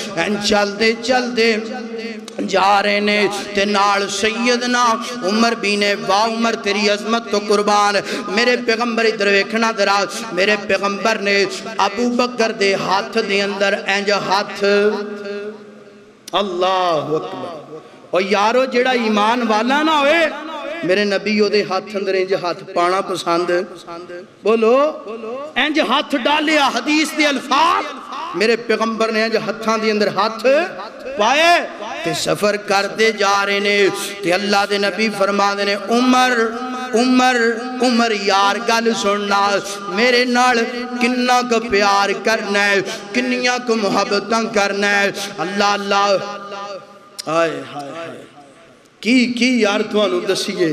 چل دے جا رہے نے تے نال سیدنا عمر بھی نے واہ عمر تیری عظمت تو قربان میرے پیغمبر ادھر ویکھنا درا میرے پیغمبر نے ابو بکر دے ہاتھ دے اندر اینج ہاتھ اللہ اکبر اور یارو جڑا ایمان والا نہ ہوئے میرے نبی دے ہاتھ اندر انج ہاتھ پانا پسند بولو انج ہاتھ ڈالیا حدیث دے الفاظ میرے پیغمبر نے انج ہاتھاں دے اندر ہاتھ پائے تے سفر کرتے جا رہے نے تے اللہ دے نبی فرما دے نے عمر یار گل سننا میرے نال کننا کو پیار کرنا ہے کنیاں کو محبتاں کرنا ہے اللہ اللہ آئے ہائے ہائے کی یار تو انہوں دسیے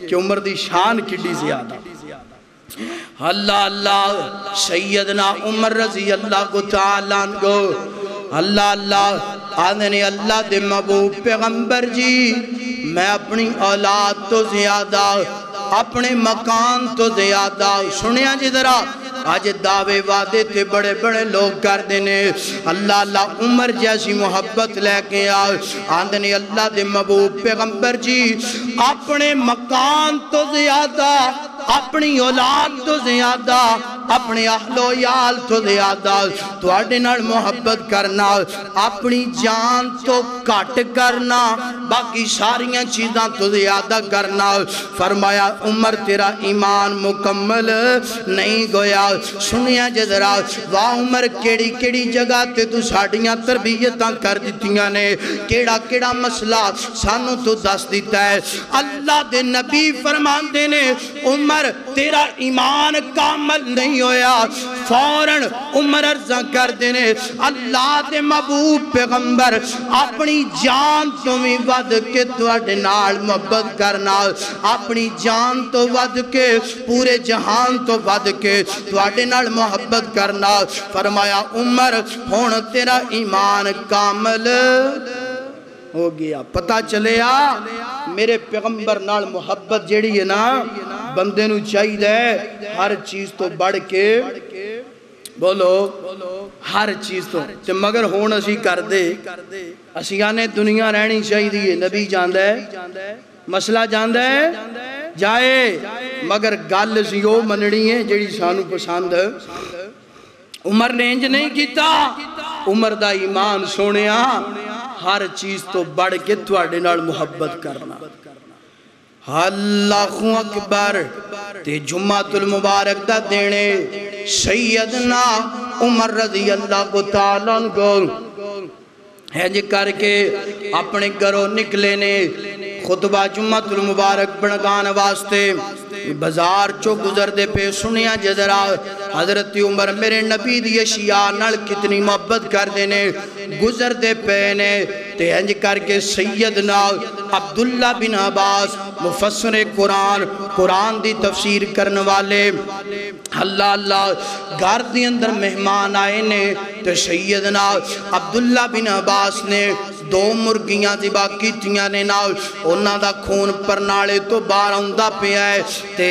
کہ عمر دی شان کڈی زیادہ اللہ اللہ سیدنا عمر رضی اللہ کو تعالیٰ عنہ اللہ اللہ آدھنے اللہ دے محبوب پیغمبر جی میں اپنی اولاد تو زیادہ اپنے مکان تو زیادہ سنیا جی ذرا آج دعوے وعدے تھے بڑے بڑے لوگ کر دینے اللہ اللہ عمر جیسی محبت لے کے آندھنے اللہ دے محبوب پیغمبر جی اپنے مکان تو زیادہ اپنی اولاد تو زیادہ اپنے اہل و یال تو زیادہ تواڈے نال محبت کرنا، اپنی جان تو کٹ کرنا، باقی ساریاں چیزاں تو زیادہ کرنا۔ فرمایا عمر تیرا ایمان مکمل نہیں گویا۔ سنیا جذرا واہ عمر کیڑی کیڑی جگہ تے تو ساڑیاں تربیتاں کر دیتیاں نے، کیڑا کیڑا مسئلہ سانو تو دس دیتا ہے۔ اللہ دے نبی فرمان دینے عمر تیرا ایمان کامل نہیں ہویا، فوراً عمر عرضہ کر دینے اللہ دے محبوب پیغمبر اپنی جان تو بھی ود کے تواڈے نال محبت کرنا، اپنی جان تو ود کے پورے جہان تو ود کے تواڈے نال محبت کرنا۔ فرمایا عمر ہون تیرا ایمان کامل ہو گیا۔ پتہ چلیا میرے پیغمبر نال محبت جیڑی ہے نا بندے نو چاہیے دے ہر چیز تو بڑھ کے بولو ہر چیز تو تے مگر ہون اسی کر دے اسی آنے دنیا رہنی چاہیے دیئے نبی جاندہ ہے مسئلہ جاندہ ہے جائے مگر گل سیو منڑی ہے جیڑی سانو پسند ہے۔ عمر نے انج نہیں کیتا، عمر دا ایمان سونیا ہر چیز تو بڑھ کے تواڈے نال محبت کرنا۔ اللہ اکبر تے جمعۃ المبارک دا دینے سیدنا عمر رضی اللہ کو تعالیٰ عنہ ہے جی کر کے اپنے گھروں نکلے نے خطبہ جمعۃ المبارک بنگان واسطے بازار چو گزر دے پہ سنیا جذرا حضرت عمر میرے نبی دی اشیاء نال کتنی محبت کر دینے گزر دے پہ نے تے انج کر کے سیدنا عبداللہ بن عباس مفسر قرآن دی تفسیر کرنے والے اللہ اللہ گھر دی اندر مہمان آئے نے تے سیدنا عبداللہ بن عباس نے دو مرگیاں ذبح کیتیاں نے نال انہاں دا خون پرنالے تو باہر آندا پیا ہے تے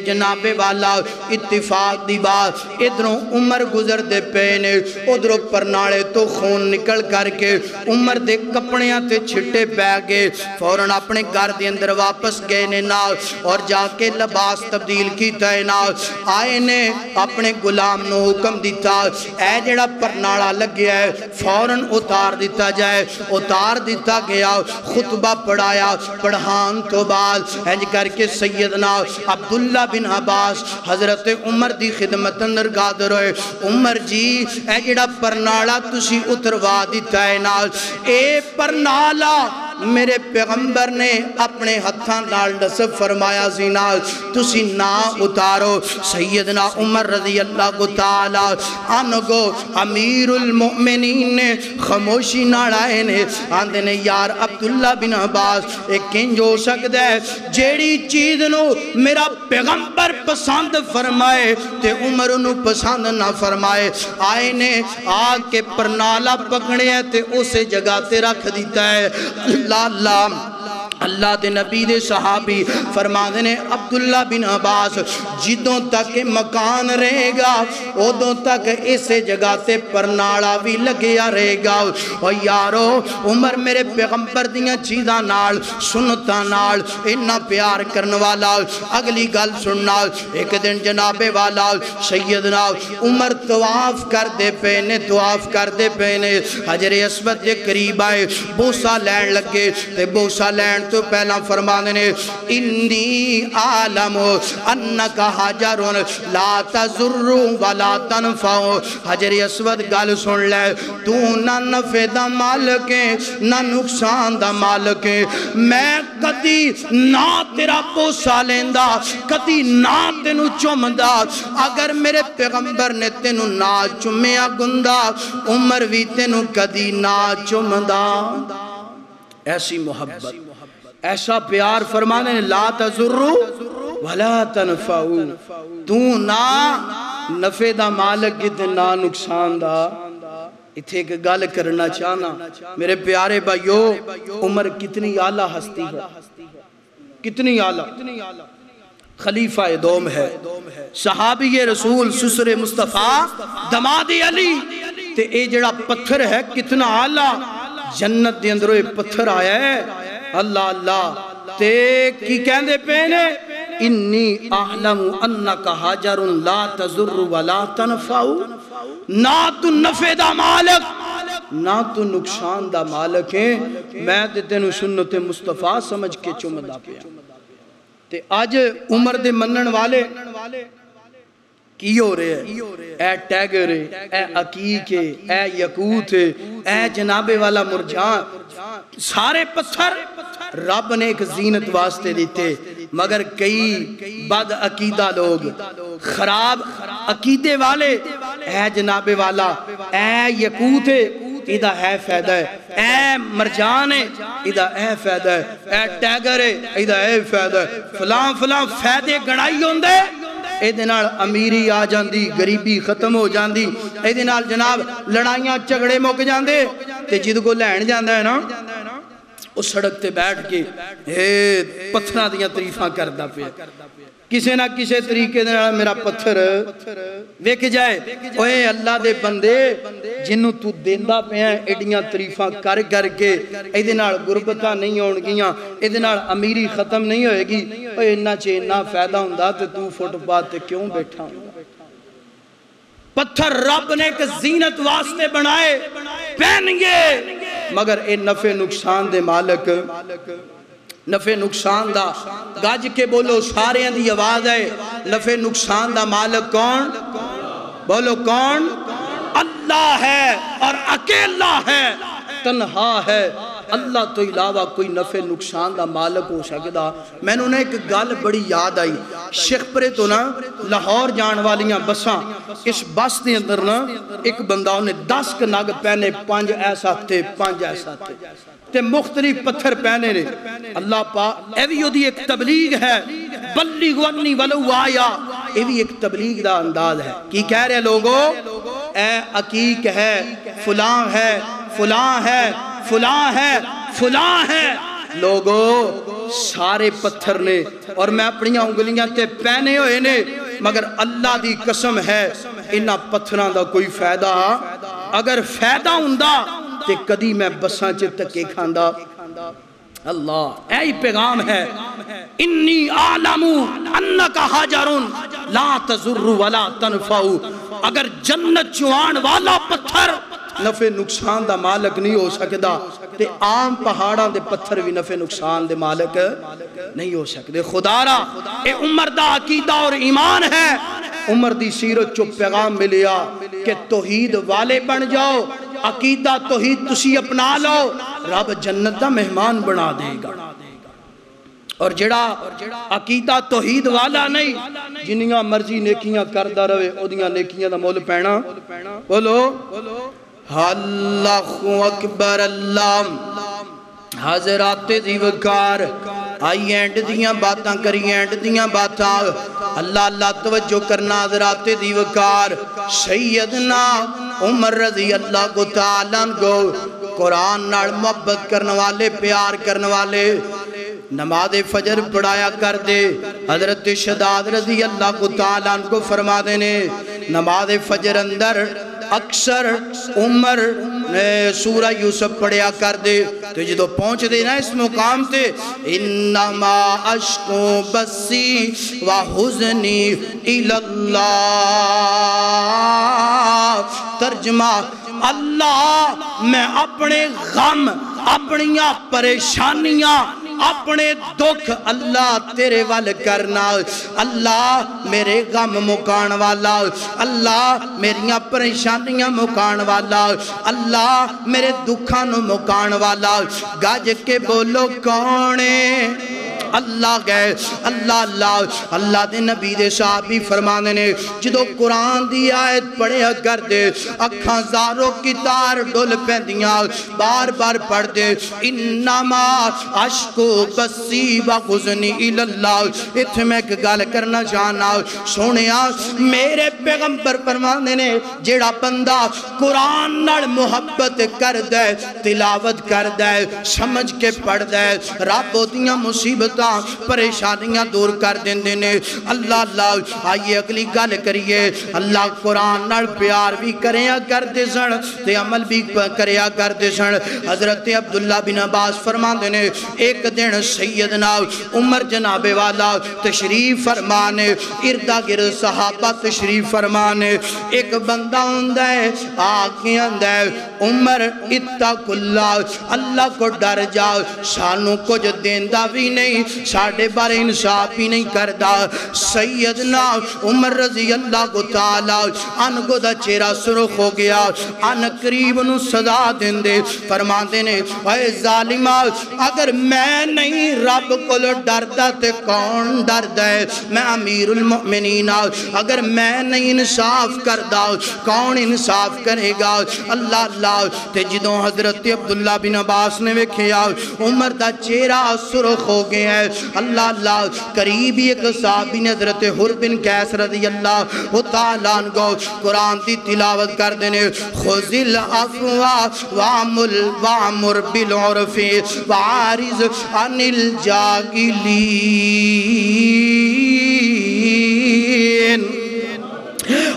جناب والا اتفاق دی بات ادھروں عمر گزر دے پے نے ادھروں پرنالے تو خون نکل کر کے عمر دے کپڑیاں تے چھٹے پہ گئے فوراں اپنے گھر دے اندر واپس گئے نے نال اور جا کے لباس تبدیل کیتا ہے نال آئے نے اپنے غلام نو حکم دیتا اے جڑا پرنالا لگیا ہے فوراں اتار دیتا جائے اتار دیتا گیا خطبہ پڑھایا پڑھان تو بعد ہنج کر کے سیدنا عبداللہ بن عباس حضرت عمر دی خدمت اندر گادر ہوئے عمر جی اے جڑا پرنالا تسی اتروا دیتا ہے نال اے پرنالا میرے پیغمبر نے اپنے ہتھاں نال نصب فرمایا زینال تسی نا اتارو سیدنا عمر رضی اللہ کو تعالی عنہ کو امیر المؤمنین نے خاموشی نال آئے نے آندے نے یار عبداللہ بن عباس ایک کنج ہو سکتا ہے جیڑی چیز نو میرا پیغمبر پسند فرمائے تے عمر انہوں پسند نہ فرمائے آئے نے آگ کے پرنالا پکڑے ہیں تے اسے جگہ تے رکھ دیتا ہے اللہ دے نبی دے صحابی فرمانے نے عبداللہ بن عباس جدوں تک مکان رہے گا ادوں تک اسے جگہ تے پرنالا بھی لگیا رہے گا اور یارو عمر میرے پیغمبر دیاں چیزاں نال سنتا نال انہا پیار کرنے والا اگلی گل سننا ایک دن جناب والا سیدنا عمر طواف کر دے پینے طواف کر دے پینے حجر اسود دے قریب آئے بوسا لین لگے تے بوسا لین تو پہلا فرمانے نے انی عالم انکا حجرون لا تزرو ولا تنفعو حجر اسود گل سن لے تو نہ نفع دا مالکے نہ نقصان دا مالکے میں کدی نہ تیرا بوسا لیندہ کدی نہ تینو چمدہ اگر میرے پیغمبر نے تینو نہ چمیا گندہ عمر بھی تینو کدی نہ چمدہ ایسی محبت ایسا پیار فرمانے لا تزرو ولا تنفعو تو نہ نفع دا مالک تے نہ نقصان دا اتھے ایک گل کرنا چاہنا میرے پیارے بھائیو عمر کتنی اعلیٰ ہستی ہے کتنی اعلیٰ خلیفہ دوم ہے صحابی رسول سسر مصطفیٰ دماد علی تے اے جڑا پتھر ہے کتنا اعلیٰ جنت دے اندر پتھر آیا ہے اللہ اللہ تے کی کہندے پینے انی اعلم انک حجر لا تضر ولا تنفع، نہ تو نفع دا مالک نہ تو نقصان دا مالک ہے، میں تے تینوں سنت مصطفیٰ سمجھ کے چمدا پیا۔ تے آج عمر دے منن والے کی ہو رہے ہیں؟ اے ٹیگر ہے، اے عقیق ہے، اے یقوت ہے، اے جناب والا مرجان، سارے پتھر رب نے ایک زینت واسطے دیتے، مگر کئی بد عقیدہ لوگ، خراب عقیدے والے، اے جناب والا، اے یقوت ہے، ادھا ہے فیدہ ہے، اے مرجان ہے، ادھا ہے فیدہ ہے، اے ٹیگر ہے، ادھا ہے فیدہ ہے، فلاں فلاں فیدے گڑائی ہوندے، ایدے نال امیری آ جاندی، غریبی ختم ہو جاندی، ایدے نال جناب لڑائیاں چگڑے مک جاندے، تے جد کو لین جاندہ ہے نا اس سڑک تے بیٹھ کے پتھرہ دیاں تریفاں کردہ پہ کسے نہ کسے طریقے دے نال میرا پتھر ویک جائے، اوے اللہ دے بندے جنہوں تو دیندہ پہ ہیں ایڈیاں تریفاں کر کر کے ایدے نال غربتہ نہیں ہونگیاں، ایدے نال امیری ختم نہیں ہوئے گی، اوے انہا چھے انہا فیدہ ہوندہ تے تو فوٹ پاتے کیوں بیٹھا ہوندہ؟ پتھر رب نے ایک زینت واسطے بنائے پہن گے، مگر اے نفع نقصان دے مالک، نفع نقصان دا گاج کے بولو سارے ہیں دی آواز ہے، نفع نقصان دا مالک کون؟ بولو کون؟ اللہ ہے اور اکیلا ہے، تنہا ہے، اللہ تو علاوہ کوئی نفع نقصان دا مالک ہو سکتا۔ میں نے ایک گل بڑی یاد آئی، شیخ پرے تو نا لاہور جان والیاں بساں، اس بس دے اندر نا ایک بندہ انہیں 10 نگ پہنے، 5 ایسا تھے، 5 ایسا تھے تے مختلف پتھر پہنے نے۔ اللہ پاک ایویو دی ایک تبلیغ ہے، بلغوا انی ولو آیا، ایوی ایک تبلیغ دا انداز ہے۔ کی کہہ رہے لوگو؟ اے عقیق ہے، فلاں ہے، فلاں ہے، فلاں ہے، فلاں ہے، لوگو سارے پتھر نے اور میں اپنی انگلیاں تے پہنے ہوئے نے، مگر اللہ دی قسم ہے انہا پتھران دا کوئی فائدہ، اگر فائدہ ہوندہ تے کدی میں بساں چے تکے کھاندہ۔ اللہ اے پیغام ہے، انی اعلم انکا حجرن لا تضر ولا تنفع، اگر جنت چوان والا پتھر نفع نقصان دا مالک نہیں ہو سکتا تے عام پہاڑاں دے پتھر بھی نفع نقصان دے مالک نہیں ہو سکتے۔ خدا را اے عمر دا عقیدہ اور ایمان ہے، عمر دی سیرت چو پیغام ملیا کہ توحید والے بن جاؤ، عقیدہ توحید تسی اپنا لو، رب جنت دا مہمان بنا دے گا۔ اور جڑا عقیدہ توحید والا نہیں، جنیاں مرضی نیکیاں کردہ روے اودیاں نیکیاں دا مول پینا، بولو اللہ اکبر۔ اللہ حضرات دیوکار آئی اینڈ دیاں باتاں کری، اینڈ دیاں باتاں اللہ اللہ توجہ کرنا حضرات دیوکار۔ سیدنا عمر رضی اللہ کو تعالیٰ کو قرآن نال محبت کرنے والے، پیار کرنے والے، نماز فجر پڑھایا کر دے۔ حضرت شداد رضی اللہ کو تعالیٰ کو فرما دینے نماز فجر اندر اکثر عمر سورہ یوسف پڑھیا کر دے، تو جدو پہنچ دے نا اس مقام تے انما اشکو بسی و حزنی الاللہ، ترجمہ اللہ میں اپنے غم، اپنیاں پریشانیاں، اپنے دکھ اللہ تیرے وال کرنا، اللہ میرے غم مکان والا، اللہ میریاں پریشانیاں مکان والا، اللہ میرے دکھاں نو مکان والا۔ گاج کے بولو کونے؟ اللہ گئے، اللہ اللہ اللہ دے نبی دے صحابی فرمانے نے جدو قرآن دی آیت پڑھیا کر دے، اکھاں زاروں کی تار ڈول پہندیاں بار بار پڑھ دے، انما عشقو بسی و غزنی الاللہ۔ اتھ میں ایک گال کرنا چاہنا، سونیا میرے پیغمبر فرمانے نے جیڑا بندہ قرآن نال محبت کر دے، تلاوت کر دے، سمجھ کے پڑھ دے، رب دیاں مصیبت مصیبتاں پریشانیاں دور کر دیندے نے اللہ اللہ آئیے اگلی گل کریے اللہ قرآن نال پیار بھی کریا کرتے سن تے عمل بھی کریا کرتے سن حضرت عبداللہ بن عباس فرماندے نے ایک دن سیدنا عمر جناب والا تشریف فرمانے اردا گرد صحابہ تشریف فرمانے ایک بندہ ہوندہ ہے آگے ہوندہ ہے عمر اتق اللہ کو ڈر جاؤ سانوں کچھ دیندہ بھی نہیں ساڑھے بارے انصاف بھی نہیں کردہ سیدنا عمر رضی اللہ کو تعالیٰ ان کو دا چہرہ سرخ ہو گیا ان قریب نو صدا دیندے فرمان دینے اے ظالمہ اگر میں نہیں رب کو ڈردہ تے کون ڈردہ ہے میں امیر المؤمنین اگر میں نہیں انصاف کردہ کون انصاف کرے گا اللہ اللہ تے جدوں حضرت عبداللہ بن عباس نے وکھیا عمر دا چہرہ سرخ ہو گیا ہے اللہ اللہ قریب ایک صحابی نے حضرت حر بن قیس رضی اللہ تعالیٰ عنہ قرآن دی تلاوت کر دینے خذ العفو وامر بالعرف وعارض عن الجاہلین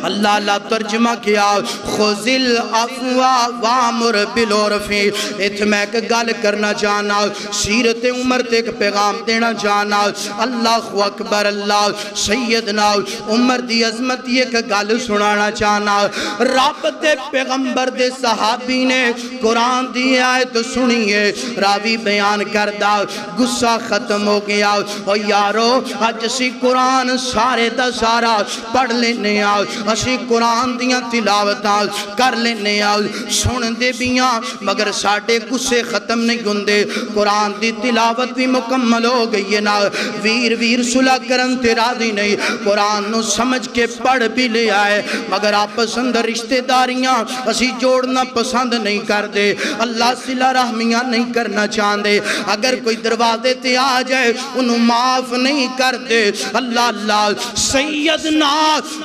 اللہ اللہ ترجمہ کیا خذ العفو وامر بالعرف اتھ میں ایک گل کرنا چاہنا سیرت عمر تے ایک پیغام دینا چاہنا اللہ اکبر اللہ سیدنا عمر دی عظمت یہ ایک گل سنانا چاہنا رب دے پیغمبر دے صحابی نے قرآن دی آیت سنیے راوی بیان کردہ غصہ ختم ہو گیا اور یارو آج اسی قرآن سارے دا سارا پڑھ لینے آؤ اسی قرآن دیاں تلاوتاں کر لینے آؤ سن دے بیاں مگر ساڑھے غصے ختم نہیں گندے قرآن دی تلاوت بھی مکمل ہو گئی ہے نا ویر صلح کرن تیرا دی نہیں قرآن نو سمجھ کے پڑھ بھی لے آئے مگر آپ پسند رشتہ داریاں اسی جوڑنا پسند نہیں کر دے اللہ صلح رحمیاں نہیں کرنا چاہندے اگر کوئی دروازے تے آ جائے انہوں معاف نہیں کر دے اللہ اللہ سیدنا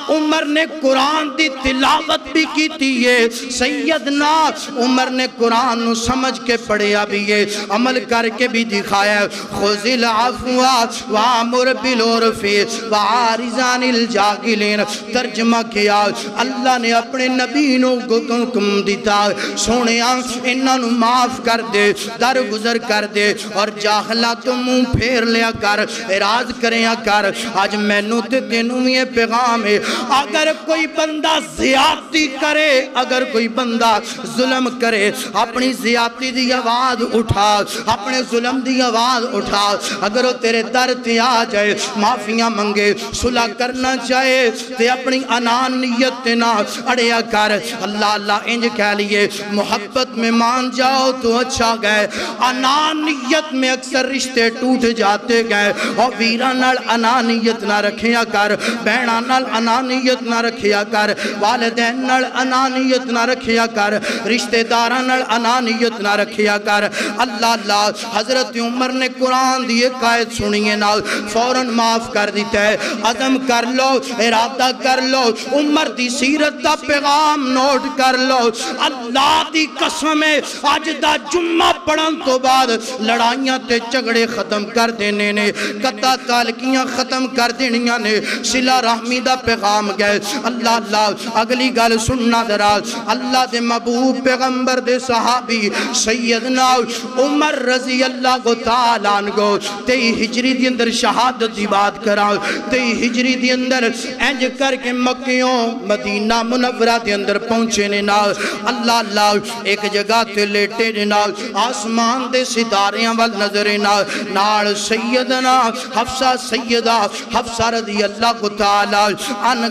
عمر نے قرآن دی تلاوت بھی کی تیئے سیدنا عمر نے قرآن نو سمجھ کے پڑھیا بھی ہے عمل کر کے بھی دکھایا خذ العفو وامر بالعرف وعارض عن الجاہلین ترجمہ کیا اللہ نے اپنے نبی نو حکم دیتا سونیا انہاں نو معاف کر دے درگزر کر دے اور جاہلہ تو منہ پھیر لیا کر اعراض کریا کر آج میں نو تے تینوں یہ پیغام ہے اگر کوئی بندہ زیادتی کرے اگر کوئی بندہ ظلم کرے اپنی زیادتی دی آواز اٹھا اپنے ظلم دی آواز اٹھا اگر وہ تیرے در تے آ جائے معافیاں منگے صلح کرنا چاہے تے اپنی انانیت نہ اڑیا کر اللہ اللہ انج کہہ لیے محبت میں مان جاؤ تو اچھا گئے انانیت میں اکثر رشتے ٹوٹ جاتے گئے اور ویران نال انانیت نہ رکھیا کر بہنان نال انانیت نہ رکھیا کر والدین نال انانیت نہ رکھیا کر رشتہ داران نال انانیت نہ رکھیا کر اللہ اللہ حضرت عمر نے قرآن دی ایک آیت سنیے نا فوراں معاف کر دیتا ہے عزم کر لو ارادہ کر لو عمر دی سیرت دا پیغام نوٹ کر لو اللہ دی قسم ہے آج دا جمعہ پڑھن تو بعد لڑائیاں تے جھگڑے ختم کر دینے نے قطع تعلقیاں ختم کر دینیاں نے صلہ رحمی دا پیغام گئے اللہ اللہ اگلی گل سننا دراز اللہ دے محبوب پیغمبر دے صحابی سیدنا عمر رضی اللہ کو تعالیٰ عنہ تئی ہجری دی اندر شہادت دی بات کراؤ تئی ہجری دی اندر انج کر کے مکیوں مدینہ منورہ دی اندر پہنچے نے نا اللہ اللہ ایک جگہ تے لیٹے نے نا آسمان دے ستاریاں وال نظرے نا نال سیدنا حفصہ سیدہ حفصہ رضی اللہ کو تعالیٰ عنہ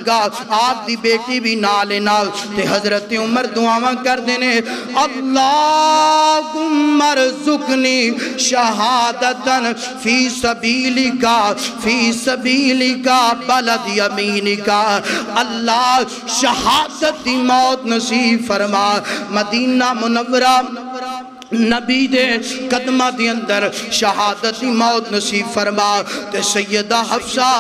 آپ دی بیٹی بھی نالے نال تے حضرت عمر دعاواں کر دینے اللہم ارزقنی شہادتاً فی سبیلی کا بلد یمینی کا اللہ شہادت دی موت نصیب فرما مدینہ منورہ نبی دے قدمہ دی اندر شہادتی موت نصیب فرما تے سیدہ حفصہ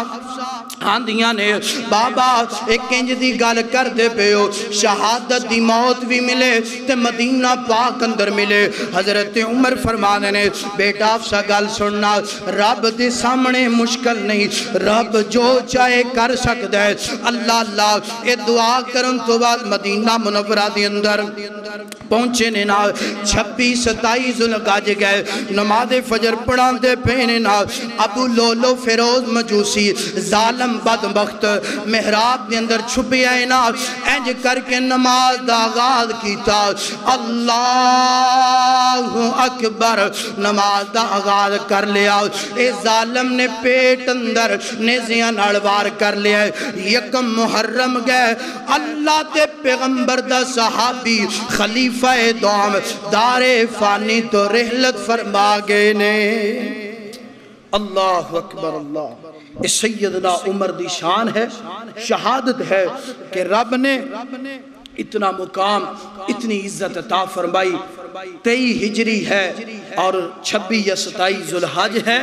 آندیاں نے بابا ایک انج دی گل کر دے پیو شہادت دی موت بھی ملے تے مدینہ پاک اندر ملے حضرت عمر فرمانے نے بیٹا افسا گل سننا رب دے سامنے مشکل نہیں رب جو چاہے کر سکتا ہے اللہ اللہ اے دعا کرن تو بعد مدینہ منورہ دی اندر پہنچے نے نا 26-27 ذوالحج گئے نماز فجر پڑھان دے پینے نا ابو لولو فیروز مجوسی ظالم بدبخت محراب دے اندر چھپی آئے نا اینج کر کے نماز دا آغاز کیتا اللہ اکبر نماز دا آغاز کر لیا اے ظالم نے پیٹ اندر نیزیاں نڑوار کر لیا یکم محرم گئے اللہ تے پیغمبر دا صحابی خلیفہ دوام دار فانی تو رحلت فرما گئے نے اللہ اکبر اللہ سیدنا عمر دی شان ہے شہادت ہے کہ رب نے اتنا مقام اتنی عزت عطا فرمائی 23 ہجری ہے اور 26 یا 27 ذوالحج ہے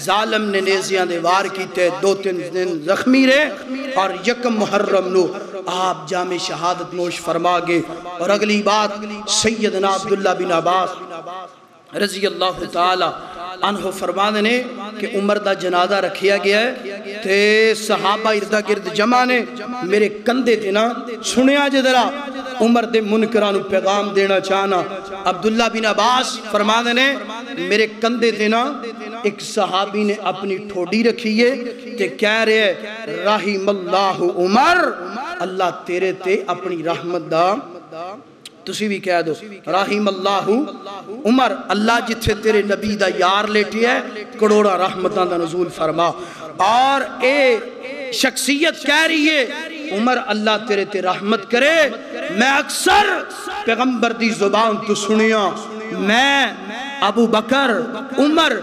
ظالم نے نیزیاں دے وار کیتے 2-3 دن زخمی رہے اور یکم محرم نو آپ جامع شہادت نوش فرما گے اور اگلی بات سیدنا عبداللہ بن عباس رضی اللہ تعالی عنہ فرمانے نے کہ عمر دا جنازہ رکھیا گیا ہے تے صحابہ اردہ گرد جمع نے میرے کندے تھے نا سنیا جدرا عمر دے منکرانو پیغام دینا چاہنا عبداللہ بن عباس فرمانے نے میرے کندے تھے نا ایک صحابی نے اپنی ٹھوڑی رکھی ہے تے کہہ رہے رحم اللہ عمر اللہ تیرے تے اپنی رحمت دا تسی بھی کہہ دو رحم اللہ عمر اللہ جتھے تیرے نبی دا یار لیٹی ہے کروڑا رحمتان دا نزول فرما اور اے شخصیت کہہ رہی ہے عمر اللہ تیرے تے رحمت کرے میں اکثر پیغمبر دی زبان تو سنیا میں ابو بکر عمر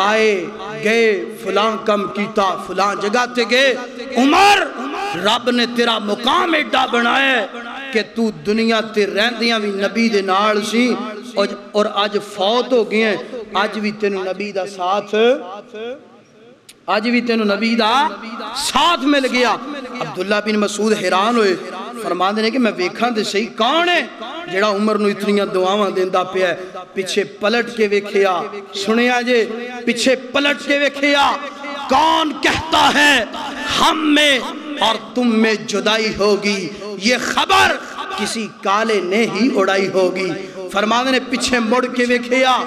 آئے گئے فلان کم کیتا فلان جگہ تے گئے عمر رب نے تیرا مقام ایڈا بنائے کہ تو دنیا تے رہندیاں بھی نبی دے نال سی اور آج فوت ہو گئے ہیں آج بھی تینو نبی دا ساتھ مل گیا عبداللہ بن مسعود حیران ہوئے فرمان دینے کہ میں ویکھاں دے صحیح کون ہے جڑا عمر نو اتنیاں دعاواں دیندہ پہ ہے پیچھے پلٹ کے ویکھیا سنیا جے پیچھے پلٹ کے ویکھیا کون کہتا ہے ہم میں اور تم میں جدائی ہوگی یہ خبر کسی کالے نے ہی اڑائی ہوگی فرمانے نے پیچھے مڑ کے ویکھیا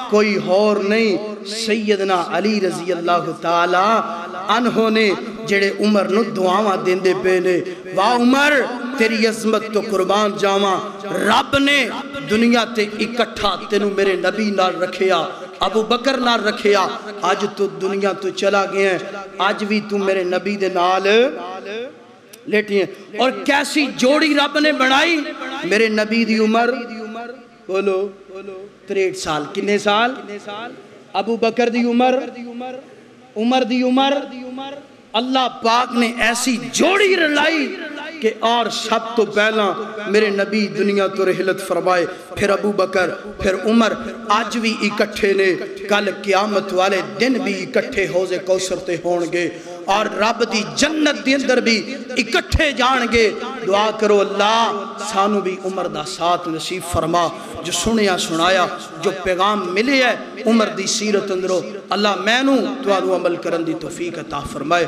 کوئی اور نہیں سیدنا علی رضی اللہ تعالی عنہ نے جڑے عمر نو دعاواں دیندے پہلے واہ عمر تیری عظمت تو قربان جاواں رب نے دنیا تے اکٹھا تینو میرے نبی نال رکھیا ابو بکر نال رکھیا آج تو دنیا تو چلا گئے ہیں آج بھی تو میرے نبی دے نال لیٹی ہیں اور کیسی جوڑی رب نے بنائی میرے نبی دی عمر بولو 63 سال کنے سال ابو بکر دی عمر عمر دی عمر اللہ پاک نے ایسی جوڑی رلائی کہ اور سب تو پہلا میرے نبی دنیا تو رحلت فرمائے پھر ابو بکر پھر عمر آج بھی اکٹھے نے کل قیامت والے دن بھی اکٹھے حوض کوثر تے ہونگے اور رب دی جنت دی اندر بھی اکٹھے جانگے دعا کرو اللہ سانو بھی عمر دا ساتھ نصیب فرما جو سنیا سنایا جو پیغام ملے ہے عمر دی سیرت اندرو اللہ میں نو تو عمل کرن دی توفیق عطا فرمائے